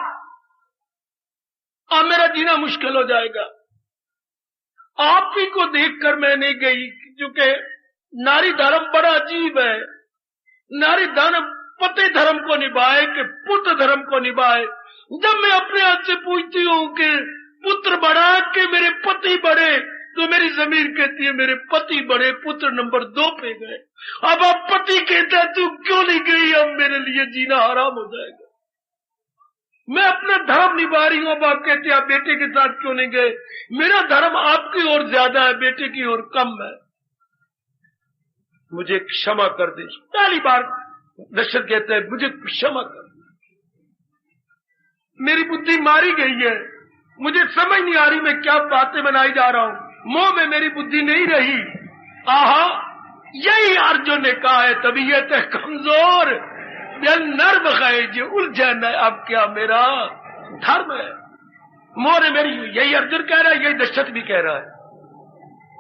अब मेरा जीना मुश्किल हो जाएगा। आप ही को देखकर मैं नहीं गई, क्योंकि नारी धर्म बड़ा अजीब है। नारी धर्म पति धर्म को निभाए कि पुत्र धर्म को निभाए। जब मैं अपने हाथ से पूछती हूँ कि पुत्र बढ़ा के मेरे पति बढ़े, तो मेरी जमीर कहती है मेरे पति बढ़े, पुत्र नंबर 2 पे गए। अब आप पति कहता तू क्यों नहीं गई, अब मेरे लिए जीना हराम हो जाएगा। मैं अपना धर्म निभा रही हूं, अब आप कहते हैं आप बेटे के साथ क्यों नहीं गए? मेरा धर्म आपकी ओर ज्यादा है, बेटे की ओर कम है। मुझे क्षमा कर दे। पहली बार दशरथ कहते हैं मुझे क्षमा कर दे, मेरी बुद्धि मारी गई है, मुझे समझ नहीं आ रही मैं क्या बातें बनाई जा रहा हूं, मोह में मेरी बुद्धि नहीं रही। आहा, यही अर्जुन ने कहा है, तबीयत है कमजोर नर्व है जो उलझन है, अब क्या मेरा धर्म है? मोर मेरी, यही अर्जुन कह रहा है, यही दशरथ भी कह रहा है।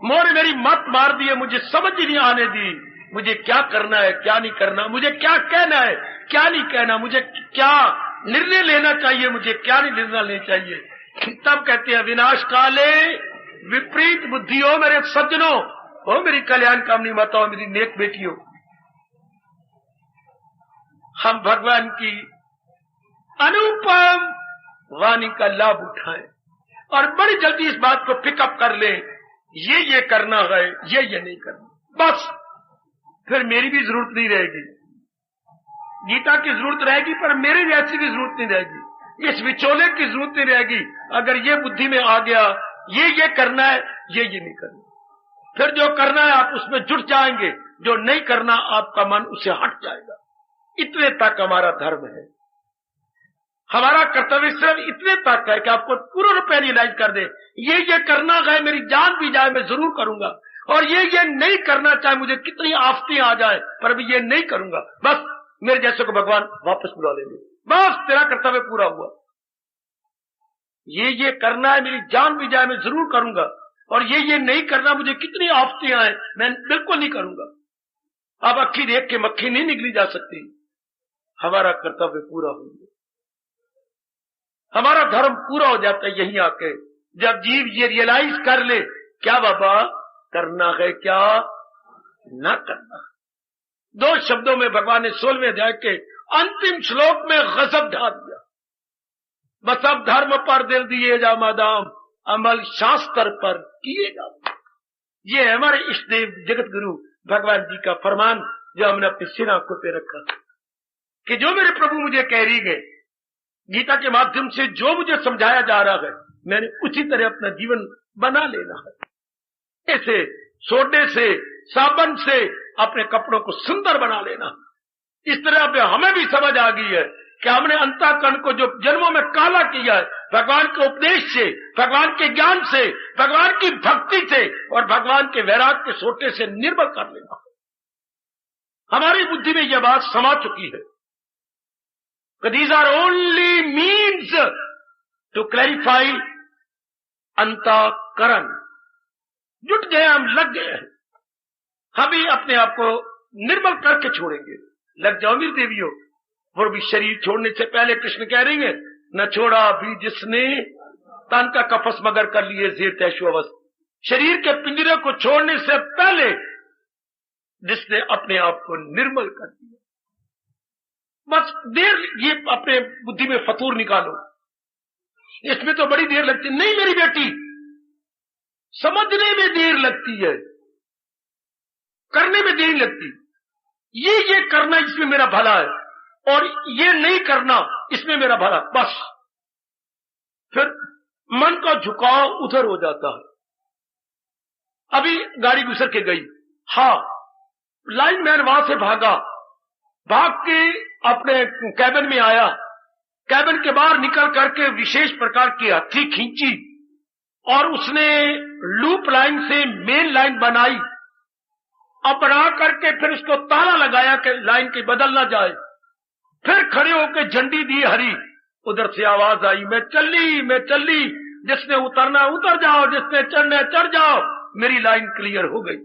मोर मेरी मत मार दी है, मुझे समझ नहीं आने दी, मुझे क्या करना है क्या नहीं करना, मुझे क्या कहना है क्या नहीं कहना, मुझे क्या निर्णय लेना चाहिए, मुझे क्या नहीं निर्णय लेना चाहिए। तब कहते हैं विनाश काले विपरीत बुद्धि हो मेरे सज्जनों, हो मेरी कल्याण कामनी माताओं, मेरी नेक बेटियों। हम भगवान की अनुपम वाणी का लाभ उठाएं और बड़ी जल्दी इस बात को पिकअप कर लें, ये करना है, ये नहीं करना, बस फिर मेरी भी जरूरत नहीं रहेगी। गीता की जरूरत रहेगी पर मेरे जैसी की जरूरत नहीं रहेगी, इस विचोले की जरूरत नहीं रहेगी। अगर ये बुद्धि में आ गया ये करना है, ये नहीं करना, फिर जो करना है आप उसमें जुट जाएंगे, जो नहीं करना आपका मन उससे हट जाएगा। इतने तक हमारा धर्म है, हमारा कर्तव्य सिर्फ इतने तक है कि आपको पूर्ण रूप रियलाइज कर दे, ये करना है, मेरी जान भी जाए मैं जरूर करूंगा, और ये नहीं करना चाहे मुझे कितनी आफतें आ जाए पर मैं ये नहीं करूंगा। बस मेरे जैसे को भगवान वापस बुला लेंगे, बस तेरा कर्तव्य पूरा हुआ। ये करना है, मेरी जान भी जाए मैं जरूर करूंगा, और ये नहीं करना, मुझे कितनी आफतें आए मैं बिल्कुल नहीं करूंगा। अब अक्खी देख के मक्खी नहीं निकली जा सकती। हमारा कर्तव्य पूरा हो गया, हमारा धर्म पूरा हो जाता है यहीं आके, जब जीव ये रियलाइज कर ले क्या बाबा करना है क्या ना करना। 2 शब्दों में भगवान ने 16वें अध्याय के अंतिम श्लोक में गजब ढा दिया। बस अब धर्म पर दिल दिए जा मादाम, अमल शास्त्र पर किए जा। ये है हमारे इष्ट देव जगत गुरु भगवान जी का फरमान, जो हमने अपनी सिर आंखों पे रखा कि जो मेरे प्रभु मुझे कह रही गए, गीता के माध्यम से जो मुझे समझाया जा रहा है, मैंने उसी तरह अपना जीवन बना लेना है। ऐसे सोडे से, साबन से अपने कपड़ों को सुंदर बना लेना। इस तरह पे हमें भी समझ आ गई है कि हमने अंतःकरण को जो जन्मों में काला किया है, भगवान के उपदेश से, भगवान के ज्ञान से, भगवान की भक्ति से और भगवान के वैराग के सोटे से निर्मल कर लेना। हमारी बुद्धि में यह बात समा चुकी है। These are only means to clarify अंतःकरण। जुट गए हम, लग गए हैं, हम भी अपने आप को निर्मल करके छोड़ेंगे। लग जाओ मेरी देवियों। वो भी शरीर छोड़ने से पहले कृष्ण कह रही है, न छोड़ा भी जिसने तन का कफस मगर कर लिए जेर तैशुअवस। शरीर के पिंजरे को छोड़ने से पहले जिसने अपने आप को निर्मल कर दिया। बस देर, ये अपने बुद्धि में फतूर निकालो, इसमें तो बड़ी देर लगती नहीं मेरी बेटी, समझने में देर लगती है, करने में देर लगती। ये करना इसमें मेरा भला है और ये नहीं करना इसमें मेरा भला, बस फिर मन का झुकाव उधर हो जाता है। अभी गाड़ी गुजर के गई, हाँ, लाइनमैन वहां से भागा, भाग के अपने कैबिन में आया, कैबिन के बाहर निकल करके विशेष प्रकार की हथी खींची और उसने लूप लाइन से मेन लाइन बनाई। अब बना करके फिर उसको ताला लगाया कि लाइन की बदल ना जाए। फिर खड़े होकर झंडी दी हरी। उधर से आवाज आई, मैं चली, जिसने उतरना उतर जाओ, जिसने चढ़ना चढ़ जाओ। मेरी लाइन क्लियर हो गई।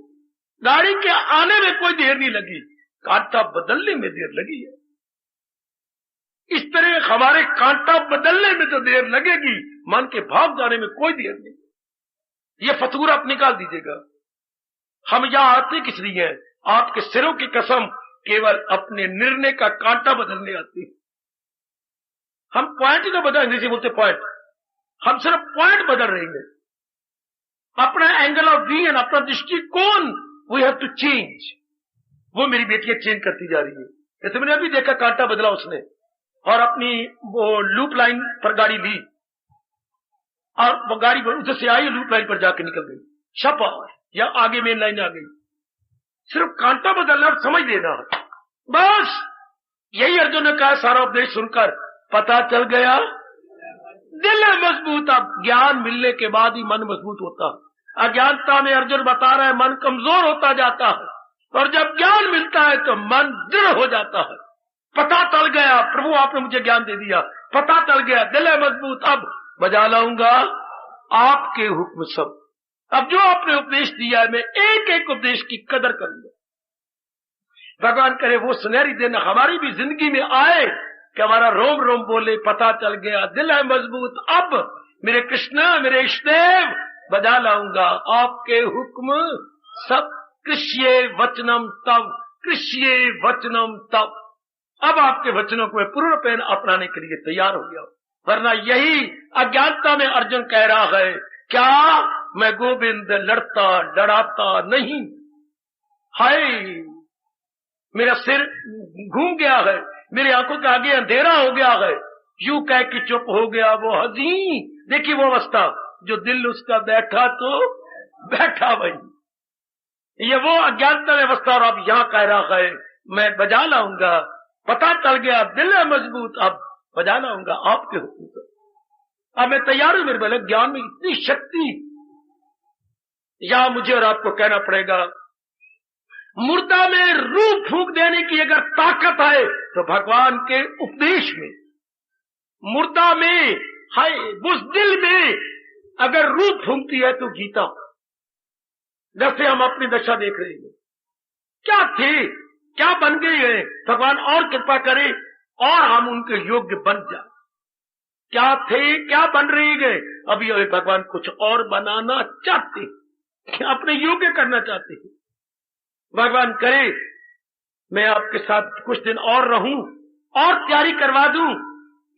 गाड़ी के आने में कोई देर नहीं लगी, कांटा बदलने में देर लगी है। इस तरह हमारे कांटा बदलने में तो देर लगेगी, मन के भाग जाने में कोई देर नहीं। ये फतूर आप निकाल दीजिएगा। हम यहां आते किस लिए हैं? आपके सिरों की कसम, केवल अपने निर्णय का कांटा बदलने आते हैं। हम पॉइंट ही तो बदल, अंग्रेजी बोलते पॉइंट, हम सिर्फ पॉइंट बदल रहे हैं। अपना एंगल ऑफ विजन, अपना दृष्टिकोण वी हैव टू चेंज। वो मेरी बेटियां चेंज करती जा रही है। जैसे मैंने अभी देखा, कांटा बदला उसने और अपनी वो लूप लाइन पर गाड़ी ली और वो गाड़ी उधर से आई, लूप लाइन पर जाके निकल गई, शाबाश, या आगे मेन लाइन आ गई। सिर्फ कांटा बदलना और समझ लेना, बस यही अर्जुन ने कहा। सारा उपदेश सुनकर पता चल गया, दिल है मजबूत। अब ज्ञान मिलने के बाद ही मन मजबूत होता है। अज्ञानता में अर्जुन बता रहा है मन कमजोर होता जाता है, और जब ज्ञान मिलता है तो मन दृढ़ हो जाता है। पता चल गया, प्रभु आपने मुझे ज्ञान दे दिया, पता चल गया, दिल है मजबूत, अब बजा लाऊंगा आपके हुक्म सब। अब जो आपने उपदेश दिया है, मैं एक एक उपदेश की कदर करूंगा। भगवान करे वो सुनहरी दिन हमारी भी जिंदगी में आए कि हमारा रोम रोम बोले, पता चल गया, दिल है मजबूत, अब मेरे कृष्ण, मेरे इष्टदेव, बजा लाऊंगा आपके हुक्म सब। कृष्ये वचनम तब, कृष्ये वचनम तब। अब आपके वचनों को मैं पूर्ण पेन अपनाने के लिए तैयार हो गया। वरना यही अज्ञानता में अर्जुन कह रहा है, क्या मैं गोविंद लड़ता लड़ाता नहीं, हाय मेरा सिर घूम गया है, मेरी आंखों के आगे अंधेरा हो गया है, यूं कह के चुप हो गया वो हजी। देखिए वो अवस्था, जो दिल उसका बैठा तो बैठा वही, ये वो अज्ञानता अवस्था। और अब यहां कह रहा है मैं बजा लाऊंगा, पता चल गया, दिल है मजबूत, अब बजा लाऊंगा आपके हुक्म से। अब मैं तैयार हूं मेरे भले, ज्ञान में इतनी शक्ति। यहां मुझे और आपको कहना पड़ेगा, मुर्दा में रूह फूंक देने की अगर ताकत है तो भगवान के उपदेश में, मुर्दा में है, उस दिल में अगर रूह फूंकती है तो गीता। जैसे हम अपनी दशा देख रहे हैं, क्या थे, क्या बन गए हैं, भगवान और कृपा करे और हम उनके योग्य बन जाए। क्या थे, क्या बन रहे गए, अभी भगवान कुछ और बनाना चाहते, अपने योग्य करना चाहते हैं। भगवान करे मैं आपके साथ कुछ दिन और रहूं और तैयारी करवा दूं,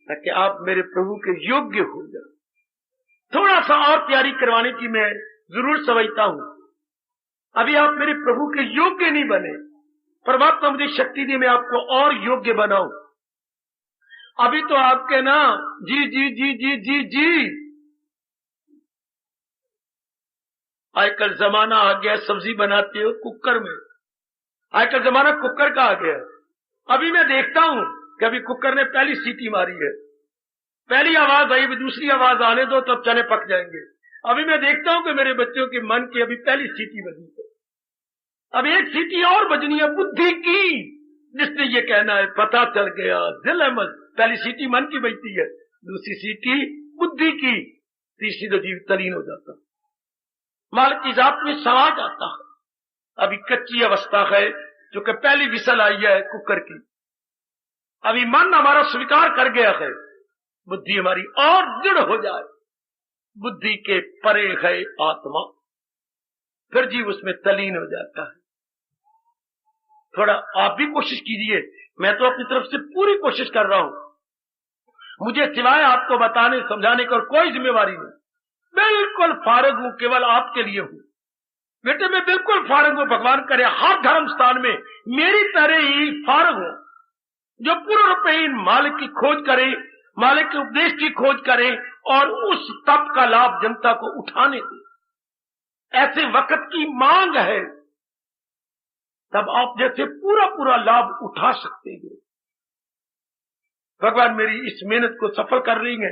ताकि आप मेरे प्रभु के योग्य हो जाए। थोड़ा सा और तैयारी करवाने की मैं जरूर समझता हूं। अभी आप मेरे प्रभु के योग्य नहीं बने, परमात्मा मुझे शक्ति दी मैं आपको और योग्य बनाऊं। अभी तो आपके ना जी जी जी जी जी जी। आजकल जमाना आ गया सब्जी बनाते हो कुकर में, आजकल जमाना कुकर का आ गया। अभी मैं देखता हूं कि अभी कुकर ने पहली सीटी मारी है, पहली आवाज आई, दूसरी आवाज आने दो तब चने पक जाएंगे। अभी मैं देखता हूं कि मेरे बच्चों के मन की अभी पहली सीटी बजी है, अब एक सीटी और बजनी है बुद्धि की, जिसने ये कहना है पता चल गया दिल अहमद। पहली सीटी मन की बजती है, दूसरी सीटी बुद्धि की, तीसरी तो जीव तलीन हो जाता, मालिक की जात में समा जाता है। अभी कच्ची अवस्था है जो कि पहली विसल आई है कुकर की। अभी मन हमारा स्वीकार कर गया है, बुद्धि हमारी और दृढ़ हो जाए। बुद्धि के परे है आत्मा, फिर जीव उसमें तलीन हो जाता है। थोड़ा आप भी कोशिश कीजिए, मैं तो अपनी तरफ से पूरी कोशिश कर रहा हूं। मुझे सिवाय आपको बताने समझाने की और कोई जिम्मेवारी नहीं, बिल्कुल फारग हूं, केवल आपके लिए हूं। बेटे मैं बिल्कुल फारग हूं, भगवान करे हर धर्म स्थान में मेरी तरह ही फारग हूं, जो पूर्ण रूपेण मालिक की खोज करे, मालिक के उपदेश की खोज करे और उस तप का लाभ जनता को उठाने दे। ऐसे वक्त की मांग है, तब आप जैसे पूरा पूरा लाभ उठा सकते हैं। भगवान मेरी इस मेहनत को सफल कर रही है,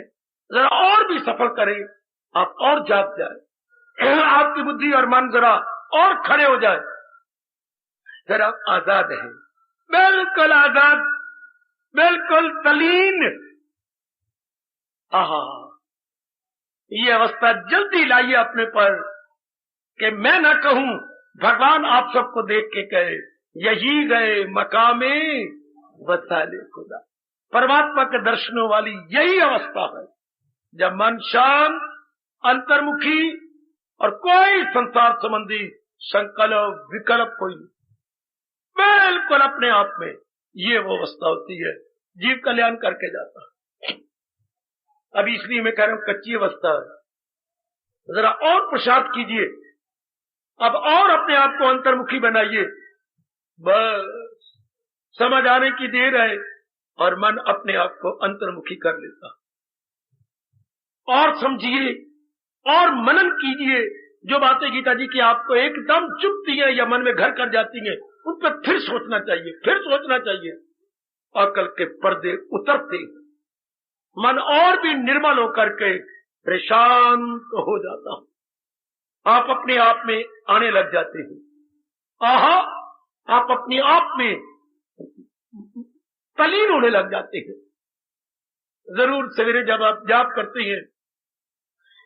जरा और भी सफल करें, आप और जाग जाए, आपकी बुद्धि और मन जरा और खड़े हो जाए, जरा आजाद है, बिल्कुल आजाद, बिल्कुल तलीन। आहा, ये अवस्था जल्दी लाइए अपने पर कि मैं न कहूं, भगवान आप सबको देख के कहे यही गए मकामे वसाले खुदा। परमात्मा के दर्शनों वाली यही अवस्था है जब मन शांत, अंतर्मुखी और कोई संसार संबंधी संकल्प विकल्प कोई बिल्कुल अपने आप में, ये वो अवस्था होती है जीव कल्याण करके जाता है। अभी इसलिए मैं कह रहा हूं कच्ची अवस्था है, जरा और पुरुषार्थ कीजिए, अब और अपने आप को अंतर्मुखी बनाइए। बस समझ आने की देर है और मन अपने आप को अंतर्मुखी कर लेता। और समझिए और मनन कीजिए, जो बातें गीता जी की आपको एकदम चुभती है या मन में घर कर जाती हैं, उन पर फिर सोचना चाहिए, फिर सोचना चाहिए। अकल के पर्दे उतरते, मन और भी निर्मल होकर के प्रशांत हो जाता हूं, आप अपने आप में आने लग जाते हैं। आहा, आप अपने आप में तलीन होने लग जाते हैं। जरूर सवेरे जब आप जाप करते हैं,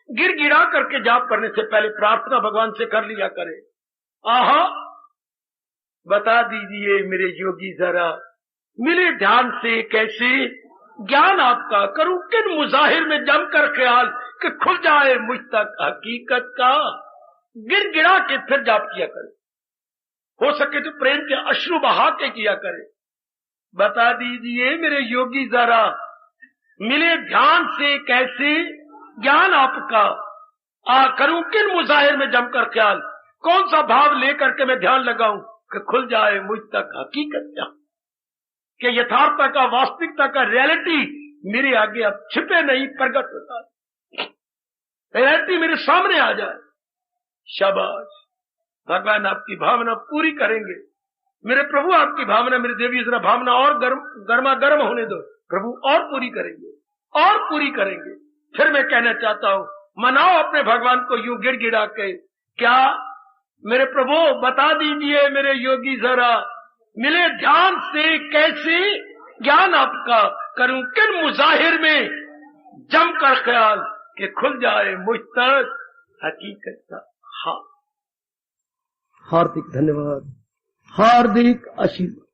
गिड़गिड़ा करके जाप करने से पहले प्रार्थना भगवान से कर लिया करें। आहा, बता दीजिए मेरे योगी जरा, मिले ध्यान से कैसे ज्ञान आपका, करूं किन मुजाहिर में जमकर ख्याल कि खुल जाए मुझ तक हकीकत का। गिड़गिड़ा के फिर जाप किया करे, हो सके तो प्रेम के अश्रु बहा के किया करे। बता दीजिए मेरे योगी जरा, मिले ध्यान से कैसे ज्ञान आपका, करूं किन मुजाहिर में जमकर ख्याल, कौन सा भाव लेकर के मैं ध्यान लगाऊं कि खुल जाए मुझ तक हकीकत क्या, कि यथार्थता का, वास्तविकता का, रियलिटी मेरे आगे अब छिपे नहीं प्रकट होता, रियलिटी मेरे सामने आ जाए। शाबाश, भगवान आपकी भावना पूरी करेंगे। मेरे प्रभु आपकी भावना, मेरे देवी जरा भावना और गर्मा गर्म होने दो, प्रभु और पूरी करेंगे, और पूरी करेंगे। फिर मैं कहना चाहता हूं, मनाओ अपने भगवान को यूं गिड़गिड़ा के, क्या मेरे प्रभु बता दीजिए मेरे योगी जरा, मिले ध्यान से कैसे ज्ञान आपका, करूं किन मुजाहिर में जमकर ख्याल कि खुल जाए मुझ तक हकीकत का। हाँ, हार्दिक धन्यवाद, हार्दिक आशीर्वाद।